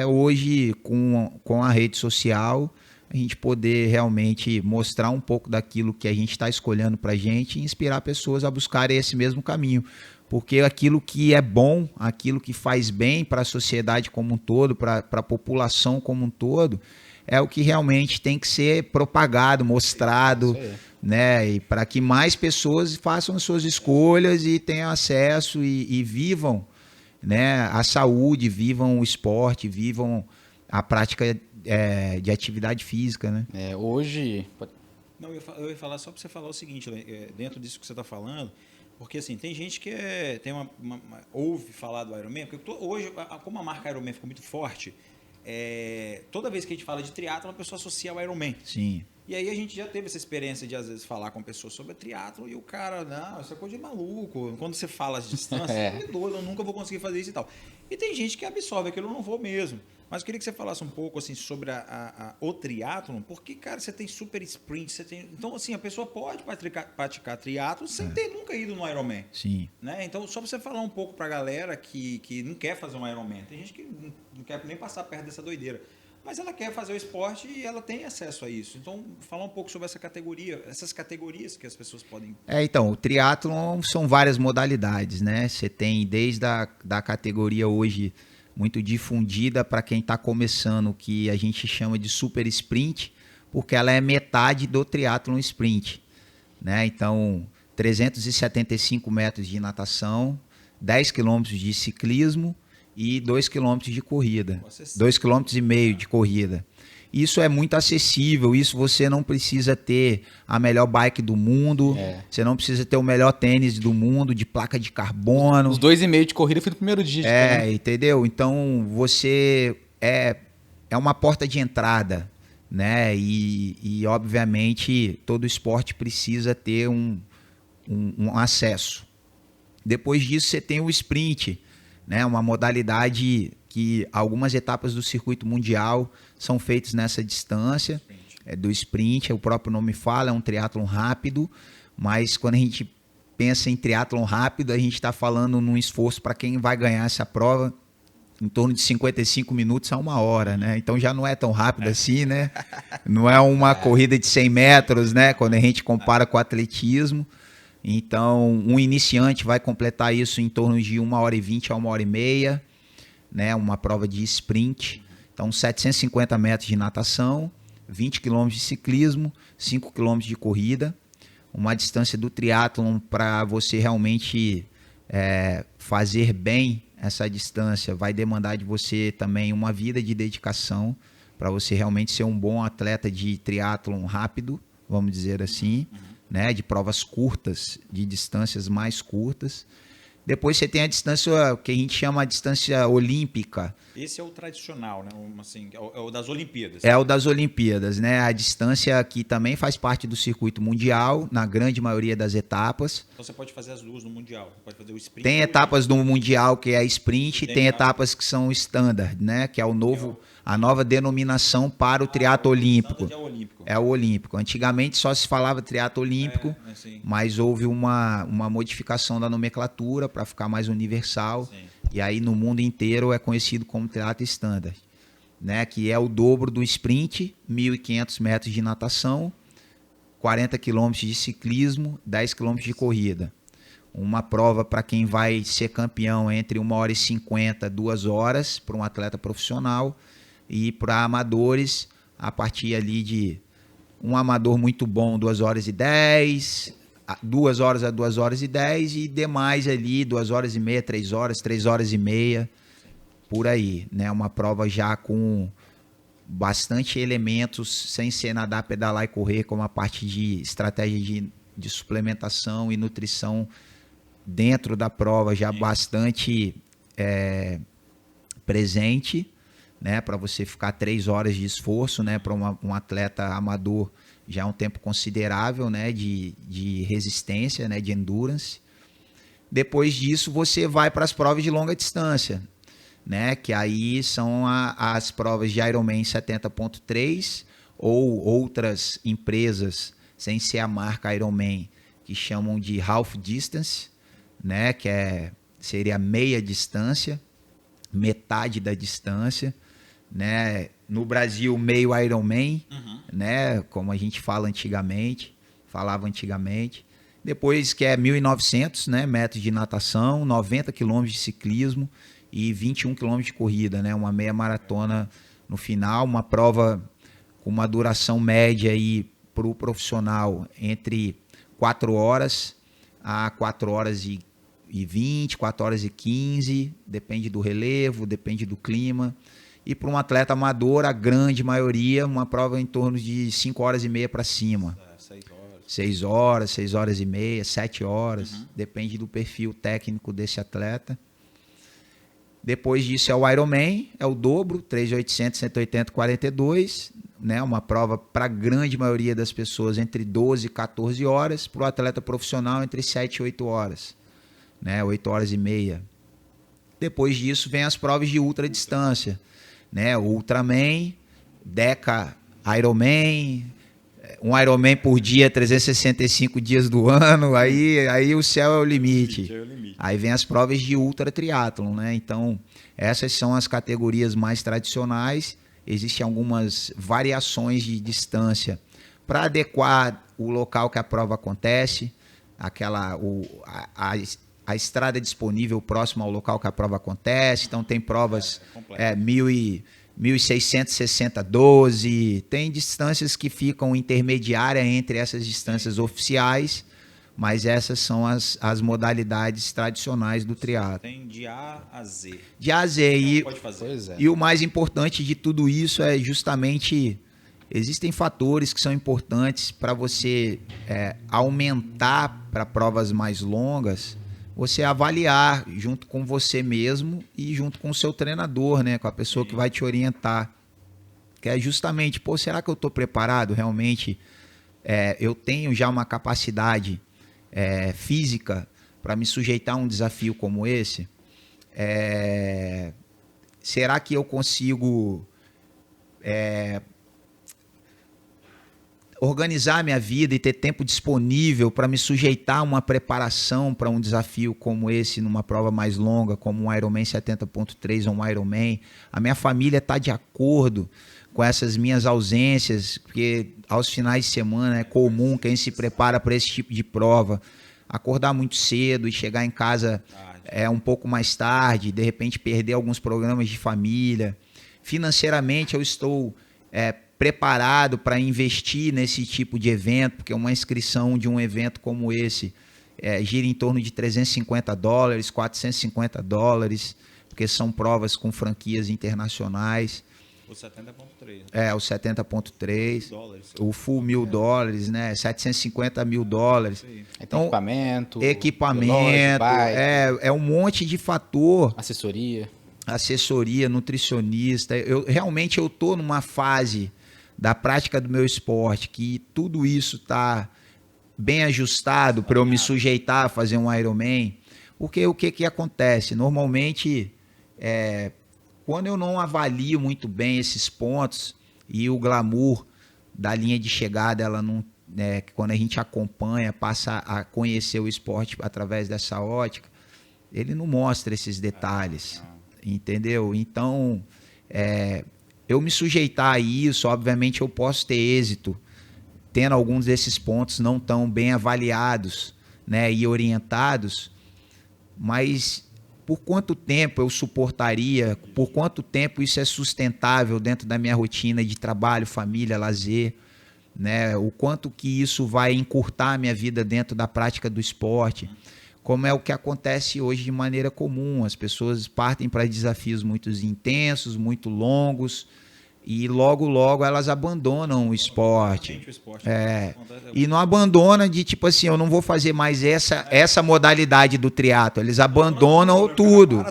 Hoje, com a rede social, a gente poder realmente mostrar um pouco daquilo que a gente está escolhendo para a gente e inspirar pessoas a buscarem esse mesmo caminho. Porque aquilo que é bom, aquilo que faz bem para a sociedade como um todo, para a população como um todo, é o que realmente tem que ser propagado, mostrado, né? E para que mais pessoas façam as suas escolhas e tenham acesso e vivam né, a saúde, vivam o esporte, vivam a prática de atividade física, né? Hoje... Não, eu ia falar só para você falar o seguinte, dentro disso que você está falando, porque assim, tem gente que ouve falar do Ironman, porque hoje, como a marca Ironman ficou muito forte, toda vez que a gente fala de triatlon, a pessoa associa ao Ironman. Sim. E aí a gente já teve essa experiência de, às vezes, falar com pessoas sobre triatlon e o cara, não, isso é coisa de maluco. Quando você fala as distâncias, é doido, eu nunca vou conseguir fazer isso e tal. E tem gente que absorve aquilo, eu não vou mesmo. Mas eu queria que você falasse um pouco assim, sobre o triatlon, porque, cara, você tem super sprint, você tem... Então, assim, a pessoa pode praticar triatlon sem ter nunca ido no Ironman. Sim. Né? Então, só para você falar um pouco para a galera que não quer fazer um Ironman. Tem gente que não quer nem passar perto dessa doideira. Mas ela quer fazer o esporte e ela tem acesso a isso. Então, falar um pouco sobre essa categoria, essas categorias que as pessoas podem... Então, o triatlon são várias modalidades, né? Você tem desde da categoria hoje muito difundida para quem está começando, que a gente chama de super sprint, porque ela é metade do triatlon sprint, né? Então, 375 metros de natação, 10 quilômetros de ciclismo e 2 quilômetros de corrida, 2,5 km de corrida. Isso é muito acessível, isso você não precisa ter a melhor bike do mundo, você não precisa ter o melhor tênis do mundo, de placa de carbono. Os 2,5 de corrida foi no primeiro dia. Entendeu? Então, você é uma porta de entrada, né? E obviamente, todo esporte precisa ter um acesso. Depois disso, você tem o sprint, né? Uma modalidade que algumas etapas do circuito mundial são feitas nessa distância do sprint, o próprio nome fala, é um triatlon rápido, mas quando a gente pensa em triatlon rápido, a gente está falando num esforço para quem vai ganhar essa prova em torno de 55 minutos a 1 hora, né? Então já não é tão rápido assim, né? Não é uma corrida de 100 metros, né? Quando a gente compara com o atletismo. Então, um iniciante vai completar isso em torno de 1h20 a 1h30, né? Uma prova de sprint. Então, 750 metros de natação, 20 km de ciclismo, 5 km de corrida. Uma distância do triatlon para você realmente fazer bem essa distância vai demandar de você também uma vida de dedicação para você realmente ser um bom atleta de triatlon rápido, vamos dizer assim, né? De provas curtas, de distâncias mais curtas. Depois você tem a distância que a gente chama de distância olímpica. Esse é o tradicional, né? Assim, é o das Olimpíadas. É o das Olimpíadas, né? A distância que também faz parte do circuito mundial, na grande maioria das etapas. Então você pode fazer as duas no mundial. Você pode fazer o sprint. Tem etapas no mundial que é sprint, tem etapas que são standard, né? Que é a nova denominação para o triatlo olímpico. É o olímpico. Antigamente só se falava triatlo olímpico, mas houve uma modificação da nomenclatura para ficar mais universal. Sim. E aí no mundo inteiro é conhecido como triatlo standard, né? Que é o dobro do sprint, 1.500 metros de natação, 40 km de ciclismo, 10 km de corrida. Uma prova para quem vai ser campeão entre 1h50 e 2 horas para um atleta profissional, e para amadores a partir ali de um amador muito bom 2h10, 2 horas a 2h10 e demais ali 2h30, 3 horas, 3h30, por aí, né? Uma prova já com bastante elementos, sem ser nadar, pedalar e correr, como a parte de estratégia de suplementação e nutrição dentro da prova já bastante presente, né, para você ficar 3 horas de esforço, né, para um atleta amador já é um tempo considerável, né, de resistência, né, de endurance. Depois disso você vai para as provas de longa distância, né, que aí são as provas de Ironman 70.3 ou outras empresas, sem ser a marca Ironman, que chamam de half distance, né, que seria meia distância, metade da distância, né? No Brasil, meio Ironman, né? Como a gente falava antigamente. Depois que é 1.900, né, metros de natação, 90 km de ciclismo e 21 km de corrida, né? Uma meia maratona no final, uma prova com uma duração média aí para o profissional entre 4 horas a 4 horas e 4h20, 4h15, depende do relevo, depende do clima. E para um atleta amador, a grande maioria, uma prova em torno de 5h30 para cima. 6 horas, 6h30, 7 horas, depende do perfil técnico desse atleta. Depois disso é o Ironman, é o dobro, 3.800, 180, 42, né? Uma prova para a grande maioria das pessoas entre 12 e 14 horas, para o atleta profissional entre 7 e 8 horas, né? 8h30. Depois disso vem as provas de ultradistância, né? O Ultraman, Deca Ironman, um Ironman por dia, 365 dias do ano, aí o céu é o limite. Aí vem as provas de ultra triatlon, né? Então, essas são as categorias mais tradicionais. Existem algumas variações de distância para adequar o local que a prova acontece, a estrada disponível próxima ao local que a prova acontece. Então, tem provas 1.660, 12, tem distâncias que ficam intermediárias entre essas distâncias oficiais, mas essas são as modalidades tradicionais do triatlo. Tem de A a Z. De A a Z. Pode fazer. E o mais importante de tudo isso é justamente, existem fatores que são importantes para você aumentar para provas mais longas, você avaliar junto com você mesmo e junto com o seu treinador, né, com a pessoa que vai te orientar. Que é justamente, será que eu estou preparado realmente? Eu tenho já uma capacidade física para me sujeitar a um desafio como esse? Será que eu consigo organizar minha vida e ter tempo disponível para me sujeitar a uma preparação para um desafio como esse, numa prova mais longa, como um Ironman 70.3 ou um Ironman? A minha família está de acordo com essas minhas ausências, porque aos finais de semana é comum quem se prepara para esse tipo de prova acordar muito cedo e chegar em casa um pouco mais tarde, de repente perder alguns programas de família. Financeiramente eu estou preparado para investir nesse tipo de evento, porque uma inscrição de um evento como esse gira em torno de $350, $450, porque são provas com franquias internacionais. O 70.3. O 70.3. O full $1.000, né? $750 mil. Então, equipamento, relógio, um monte de fator. Assessoria, nutricionista. Realmente eu estou numa fase da prática do meu esporte que tudo isso está bem ajustado para eu me sujeitar a fazer um Ironman. Porque o que acontece? Normalmente, quando eu não avalio muito bem esses pontos e o glamour da linha de chegada, ela não, quando a gente acompanha, passa a conhecer o esporte através dessa ótica, ele não mostra esses detalhes, entendeu? Então, eu me sujeitar a isso, obviamente eu posso ter êxito, tendo alguns desses pontos não tão bem avaliados, né, e orientados, mas por quanto tempo eu suportaria, por quanto tempo isso é sustentável dentro da minha rotina de trabalho, família, lazer, né? O quanto que isso vai encurtar a minha vida dentro da prática do esporte, como é o que acontece hoje de maneira comum. As pessoas partem para desafios muito intensos, muito longos, e logo elas abandonam o esporte. E não abandona de tipo assim, eu não vou fazer mais essa modalidade do triatlo. Eles abandonam tudo.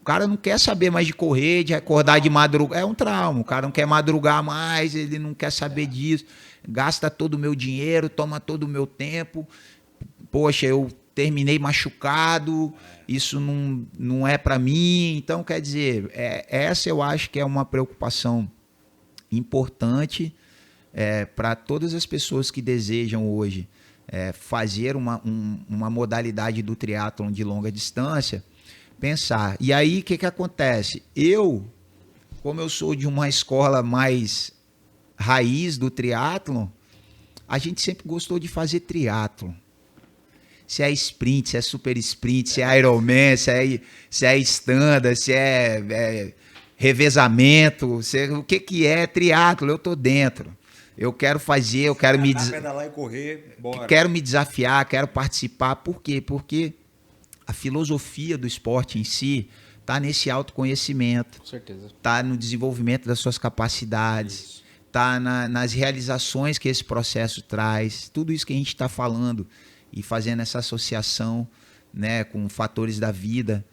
O cara não quer saber mais de correr, de acordar de madrugada. É um trauma. O cara não quer madrugar mais, ele não quer saber disso. Gasta todo o meu dinheiro, toma todo o meu tempo. Poxa, eu terminei machucado, isso não é para mim. Então, quer dizer, essa eu acho que é uma preocupação importante para todas as pessoas que desejam hoje fazer uma modalidade do triatlon de longa distância, pensar. E aí, o que acontece? Como eu sou de uma escola mais raiz do triatlon, a gente sempre gostou de fazer triatlon. Se é sprint, se é super sprint, se é Ironman, se é standard, se é revezamento, o que é triatlo, eu tô dentro. Eu quero fazer, eu quero pedalar e correr, bora. Quero me desafiar, quero participar. Por quê? Porque a filosofia do esporte em si está nesse autoconhecimento, Com certeza. está no desenvolvimento das suas capacidades, está nas realizações que esse processo traz, tudo isso que a gente está falando e fazendo essa associação, né, com fatores da vida.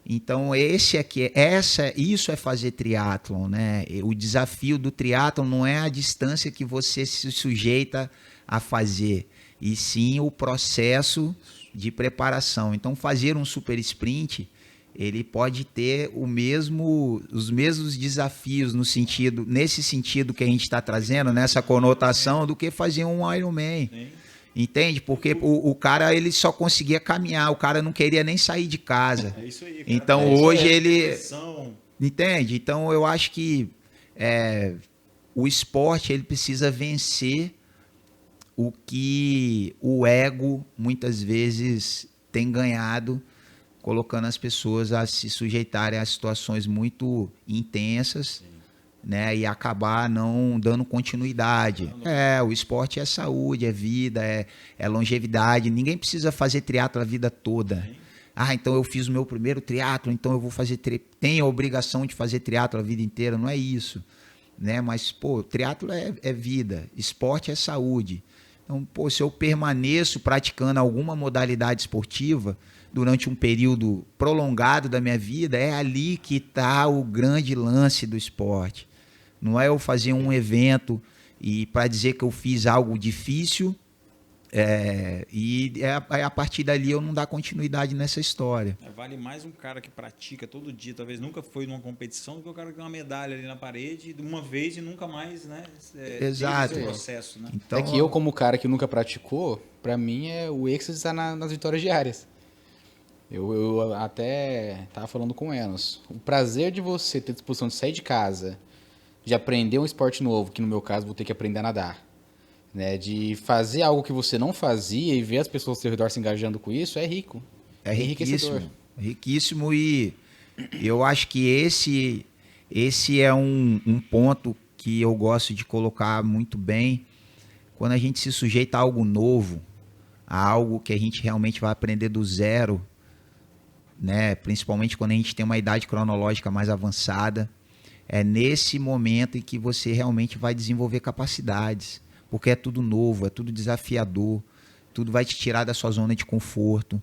Então isso é fazer triatlon, né? O desafio do triatlon não é a distância que você se sujeita a fazer, e sim o processo de preparação. Então fazer um super sprint, ele pode ter os mesmos desafios nesse sentido que a gente está trazendo, nessa conotação, do que fazer um Ironman. Sim. Entende? Porque o cara ele só conseguia caminhar, o cara não queria nem sair de casa. É isso aí, cara. Então hoje ele... Pressão. Entende? Então eu acho que o esporte ele precisa vencer o que o ego muitas vezes tem ganhado, colocando as pessoas a se sujeitarem a situações muito intensas, né, e acabar não dando continuidade. O esporte é saúde, é vida, é longevidade. Ninguém precisa fazer triatlo a vida toda. Então eu fiz o meu primeiro triatlo, então eu vou fazer tenho a obrigação de fazer triatlo a vida inteira. Não é isso, né? Mas triatlo é vida, esporte é saúde. Então, se eu permaneço praticando alguma modalidade esportiva durante um período prolongado da minha vida, é ali que está o grande lance do esporte. Não é eu fazer um evento e para dizer que eu fiz algo difícil a partir dali eu não dar continuidade nessa história. Vale mais um cara que pratica todo dia, talvez nunca foi numa competição, do que o cara que tem uma medalha ali na parede de uma vez e nunca mais, né? Exato. Esse processo, né? Então, É que eu, como cara que nunca praticou, pra mim o êxtase está nas vitórias diárias. Eu até tava falando com o Enos. O prazer de você ter disposição de sair de casa, de aprender um esporte novo, que no meu caso vou ter que aprender a nadar, né? De fazer algo que você não fazia e ver as pessoas ao seu redor se engajando com isso, é rico. É enriquecedor. Riquíssimo, e eu acho que esse é um ponto que eu gosto de colocar muito bem. Quando a gente se sujeita a algo novo, a algo que a gente realmente vai aprender do zero, né? Principalmente quando a gente tem uma idade cronológica mais avançada, é nesse momento em que você realmente vai desenvolver capacidades, porque é tudo novo, é tudo desafiador, tudo vai te tirar da sua zona de conforto.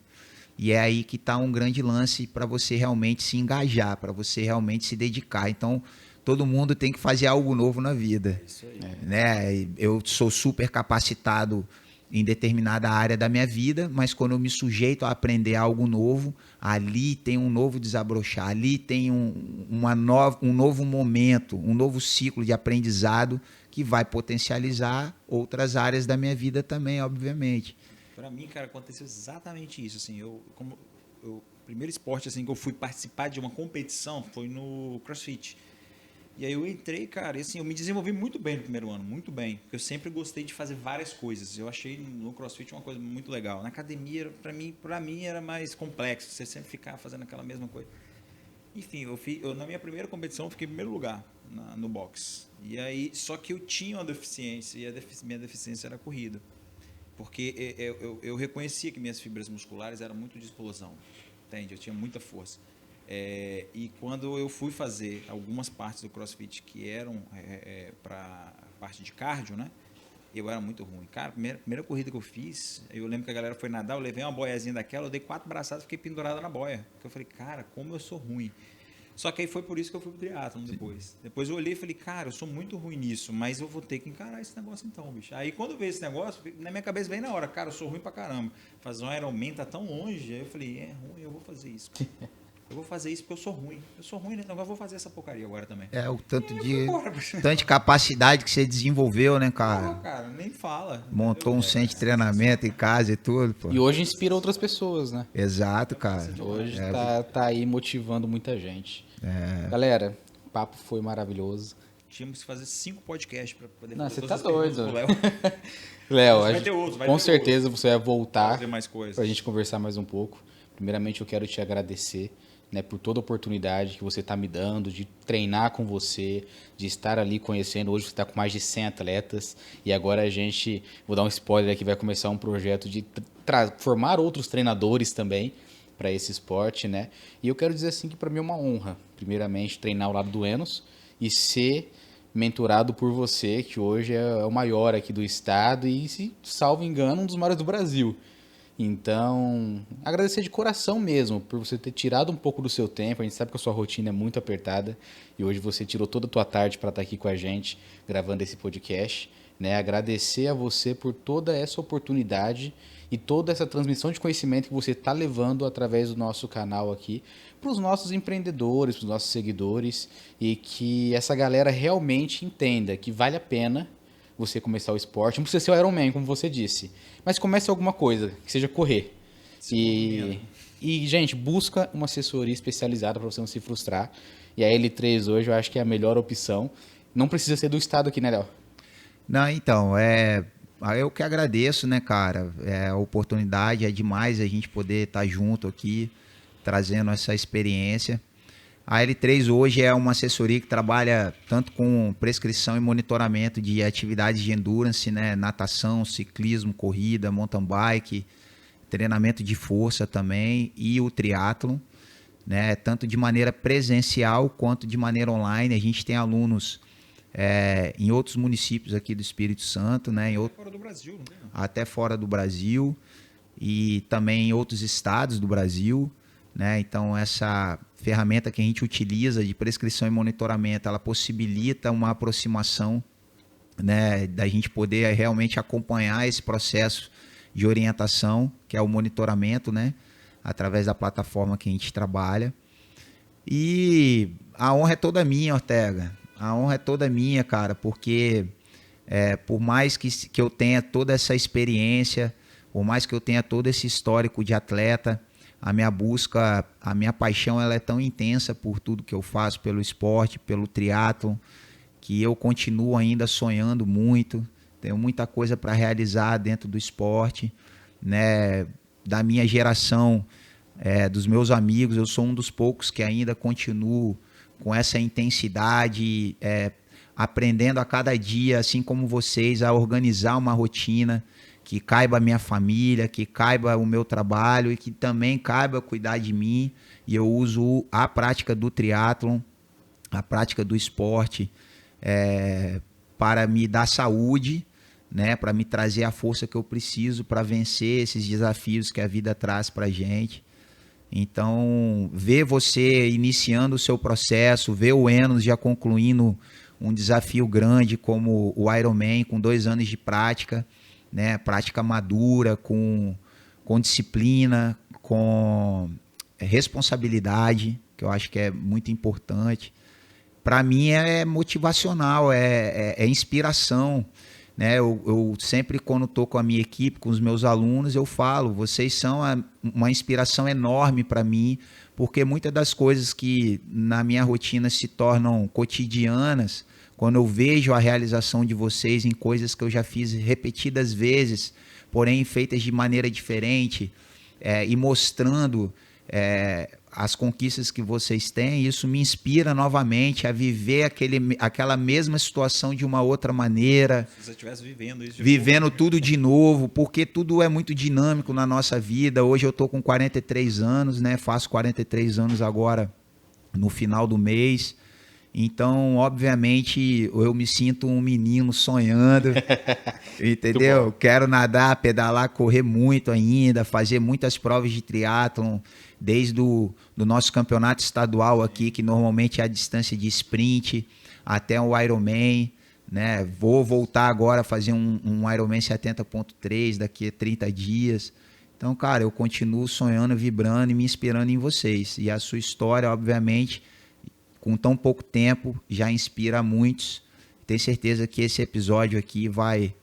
E é aí que está um grande lance para você realmente se engajar, para você realmente se dedicar. Então, todo mundo tem que fazer algo novo na vida. É isso aí. Né? Eu sou super capacitado em determinada área da minha vida, mas quando eu me sujeito a aprender algo novo, ali tem um novo desabrochar, ali tem um novo momento, um novo ciclo de aprendizado que vai potencializar outras áreas da minha vida também, obviamente. Para mim, cara, aconteceu exatamente isso. Assim, o primeiro esporte assim, que eu fui participar de uma competição foi no CrossFit. E aí eu entrei, cara, e assim, eu me desenvolvi muito bem no primeiro ano, muito bem. Porque eu sempre gostei de fazer várias coisas. Eu achei no CrossFit uma coisa muito legal. Na academia, para mim era mais complexo, você sempre ficar fazendo aquela mesma coisa. Enfim, na minha primeira competição eu fiquei em primeiro lugar no boxe. E aí, só que eu tinha uma deficiência, e minha deficiência era a corrida. Porque eu reconhecia que minhas fibras musculares eram muito de explosão, entende? Eu tinha muita força. E quando eu fui fazer algumas partes do CrossFit que eram para parte de cardio, né? Eu era muito ruim. Cara, primeira corrida que eu fiz, eu lembro que a galera foi nadar, eu levei uma boiazinha daquela, eu dei 4 braçadas e fiquei pendurada na boia. Porque eu falei, cara, como eu sou ruim. Só que aí foi por isso que eu fui pro triatlon depois. Depois eu olhei e falei, cara, eu sou muito ruim nisso, mas eu vou ter que encarar esse negócio então, bicho. Aí quando veio esse negócio, na minha cabeça veio na hora, cara, eu sou ruim pra caramba. Fazer um Ironman tá tão longe. Aí eu falei, é ruim, eu vou fazer isso. Eu vou fazer isso porque eu sou ruim. Eu sou ruim, né? Então eu vou fazer essa porcaria agora também. O tanto de capacidade que você desenvolveu, né, cara? Não, cara, nem fala. Montou um centro de treinamento em casa e tudo, pô. E hoje inspira outras pessoas, né? Exato, cara. Hoje tá aí motivando muita gente. Galera, o papo foi maravilhoso. Tínhamos que fazer 5 podcasts para poder Não, fazer você tá todas as doido. perguntas pro Léo. Léo, Vai ter outros, com certeza você vai voltar fazer mais coisas. pra gente conversar mais um pouco. Primeiramente, eu quero te agradecer, né, por toda a oportunidade que você está me dando de treinar com você, de estar ali conhecendo. Hoje você está com mais de 100 atletas e agora vou dar um spoiler aqui, vai começar um projeto de formar outros treinadores também, para esse esporte, né? E eu quero dizer assim que para mim é uma honra, primeiramente, treinar ao lado do Enos e ser mentorado por você, que hoje é o maior aqui do estado e, se salvo engano, um dos maiores do Brasil. Então, agradecer de coração mesmo por você ter tirado um pouco do seu tempo. A gente sabe que a sua rotina é muito apertada e hoje você tirou toda a tua tarde para estar aqui com a gente gravando esse podcast, né? Agradecer a você por toda essa oportunidade e toda essa transmissão de conhecimento que você está levando através do nosso canal aqui para os nossos empreendedores, para os nossos seguidores, e que essa galera realmente entenda que vale a pena você começar o esporte. Não precisa ser o Ironman, como você disse, mas comece alguma coisa, que seja correr. E, gente, busca uma assessoria especializada para você não se frustrar. E a L3 hoje eu acho que é a melhor opção. Não precisa ser do estado aqui, né, Léo? Não, então, eu que agradeço, né, cara? A oportunidade é demais a gente poder estar junto aqui, trazendo essa experiência. A L3 hoje é uma assessoria que trabalha tanto com prescrição e monitoramento de atividades de endurance, né? Natação, ciclismo, corrida, mountain bike, treinamento de força também e o triatlon, né? Tanto de maneira presencial quanto de maneira online. A gente tem alunos em outros municípios aqui do Espírito Santo, né? Fora do Brasil, não tem? Até fora do Brasil e também em outros estados do Brasil, né? Então essa ferramenta que a gente utiliza de prescrição e monitoramento, ela possibilita uma aproximação, né, da gente poder realmente acompanhar esse processo de orientação, que é o monitoramento, né, através da plataforma que a gente trabalha. E a honra é toda minha, Ortega. A honra é toda minha, cara, porque por mais que eu tenha toda essa experiência, por mais que eu tenha todo esse histórico de atleta, a minha busca, a minha paixão, ela é tão intensa por tudo que eu faço, pelo esporte, pelo triatlon, que eu continuo ainda sonhando muito. Tenho muita coisa para realizar dentro do esporte, né? Da minha geração, dos meus amigos, eu sou um dos poucos que ainda continuo com essa intensidade, aprendendo a cada dia, assim como vocês, a organizar uma rotina que caiba a minha família, que caiba o meu trabalho e que também caiba cuidar de mim. E eu uso a prática do triatlon, a prática do esporte, para me dar saúde, né? Para me trazer a força que eu preciso para vencer esses desafios que a vida traz para a gente. Então, ver você iniciando o seu processo, ver o Enos já concluindo um desafio grande como o Ironman, com 2 anos de prática, né? Prática madura, com disciplina, com responsabilidade, que eu acho que é muito importante. Para mim é motivacional, é inspiração, né? Eu sempre, quando estou com a minha equipe, com os meus alunos, eu falo, vocês são uma inspiração enorme para mim, porque muitas das coisas que na minha rotina se tornam cotidianas, quando eu vejo a realização de vocês em coisas que eu já fiz repetidas vezes, porém feitas de maneira diferente, e mostrando as conquistas que vocês têm, isso me inspira novamente a viver aquela mesma situação de uma outra maneira. Se você estivesse vivendo isso. Vivendo tudo de novo, porque tudo é muito dinâmico na nossa vida. Hoje eu estou com 43 anos, né? Faço 43 anos agora no final do mês. Então, obviamente, eu me sinto um menino sonhando, entendeu? Quero nadar, pedalar, correr muito ainda, fazer muitas provas de triatlon, desde do nosso campeonato estadual aqui, que normalmente é a distância de sprint, até o Ironman, né? Vou voltar agora a fazer um Ironman 70.3 daqui a 30 dias. Então, cara, eu continuo sonhando, vibrando e me inspirando em vocês. E a sua história, obviamente, com tão pouco tempo, já inspira muitos. Tenho certeza que esse episódio aqui vai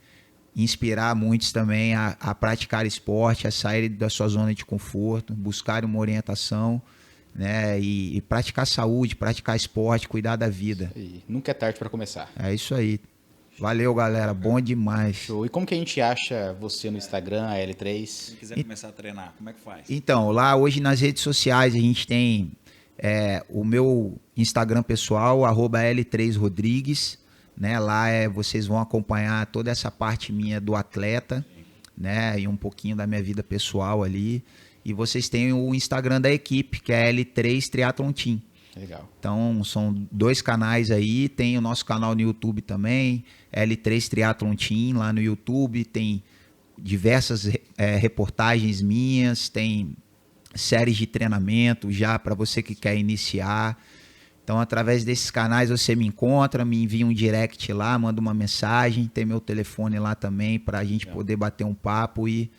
inspirar muitos também a praticar esporte, a sair da sua zona de conforto, buscar uma orientação, né? E praticar saúde, praticar esporte, cuidar da vida. Nunca é tarde para começar. É isso aí. Valeu, galera. Bom demais. Show. E como que a gente acha você no Instagram, a L3? Se quiser começar a treinar, como é que faz? Então, lá hoje nas redes sociais a gente tem o meu Instagram pessoal, @L3Rodrigues, né? Lá vocês vão acompanhar toda essa parte minha do atleta, né? E um pouquinho da minha vida pessoal ali. E vocês têm o Instagram da equipe, que é L3 Triathlon Team. Legal. Então, são 2 canais aí. Tem o nosso canal no YouTube também, L3 Triathlon Team, lá no YouTube. Tem diversas reportagens minhas, tem séries de treinamento já para você que quer iniciar. Então, através desses canais você me encontra, me envia um direct lá, manda uma mensagem. Tem meu telefone lá também para a gente poder bater um papo e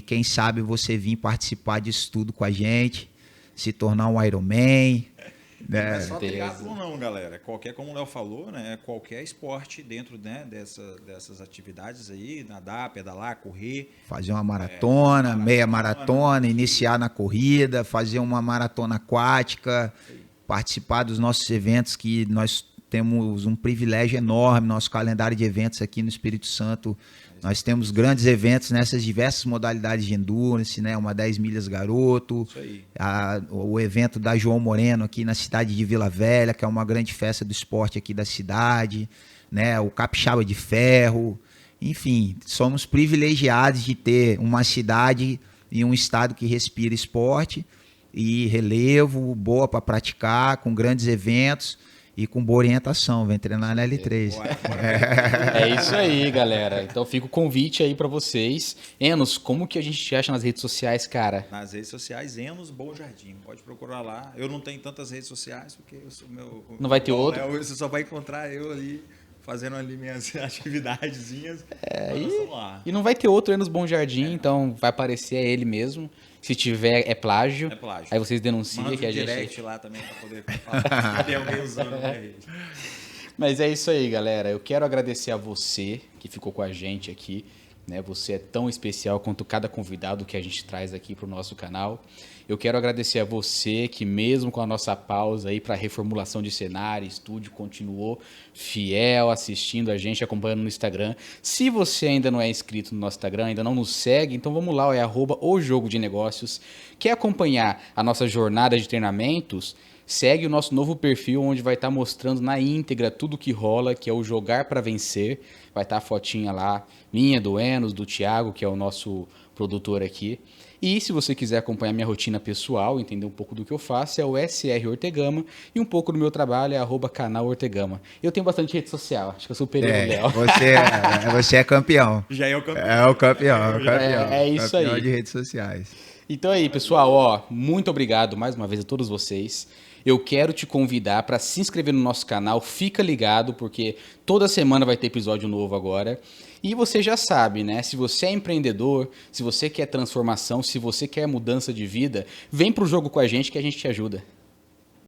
quem sabe você vir participar disso tudo com a gente, se tornar um Ironman. Não é só triatlon não, galera. Qualquer, como o Léo falou, né? Qualquer esporte dentro, né, dessas atividades aí, nadar, pedalar, correr. Fazer uma maratona, meia maratona, iniciar na corrida, fazer uma maratona aquática, participar dos nossos eventos, que nós temos um privilégio enorme, nosso calendário de eventos aqui no Espírito Santo. Nós temos grandes eventos nessas diversas modalidades de endurance, né? Uma 10 milhas garoto, o evento da João Moreno aqui na cidade de Vila Velha, que é uma grande festa do esporte aqui da cidade, né? O Capixaba de Ferro. Enfim, somos privilegiados de ter uma cidade e um estado que respira esporte e relevo, boa para praticar, com grandes eventos. E com boa orientação, vem treinar na L3. É isso aí, galera. Então fica o convite aí pra vocês. Enos, como que a gente te acha nas redes sociais, cara? Nas redes sociais, Enos Bom Jardim. Pode procurar lá. Eu não tenho tantas redes sociais, porque eu sou meu... Não vai ter outro? Você só vai encontrar eu ali, fazendo ali minhas atividadezinhas. E não vai ter outro Enos Bom Jardim, então vai aparecer ele mesmo. Se tiver, é plágio. É plágio. Aí vocês denunciam Manda que a gente... direct lá também para poder falar. Tem alguém usando a rede. Mas é isso aí, galera. Eu quero agradecer a você que ficou com a gente aqui, né? Você é tão especial quanto cada convidado que a gente traz aqui para o nosso canal. Eu quero agradecer a você que mesmo com a nossa pausa aí para reformulação de cenário, estúdio, continuou fiel, assistindo a gente, acompanhando no Instagram. Se você ainda não é inscrito no nosso Instagram, ainda não nos segue, então vamos lá, é @ojogodinegócios. Quer acompanhar a nossa jornada de treinamentos? Segue o nosso novo perfil, onde vai estar mostrando na íntegra tudo que rola, que é o Jogar para Vencer. Vai estar a fotinha lá, minha, do Enos, do Thiago, que é o nosso produtor aqui. E se você quiser acompanhar minha rotina pessoal, entender um pouco do que eu faço, é o SR Ortegama. E um pouco do meu trabalho é @canal Ortegama. Eu tenho bastante rede social, acho que eu superei o Léo. Você é campeão. Já é o campeão. É o campeão. É isso campeão aí. De redes sociais. Então aí, pessoal, ó, muito obrigado mais uma vez a todos vocês. Eu quero te convidar para se inscrever no nosso canal, fica ligado, porque toda semana vai ter episódio novo agora. E você já sabe, né? Se você é empreendedor, se você quer transformação, se você quer mudança de vida, vem pro jogo com a gente que a gente te ajuda.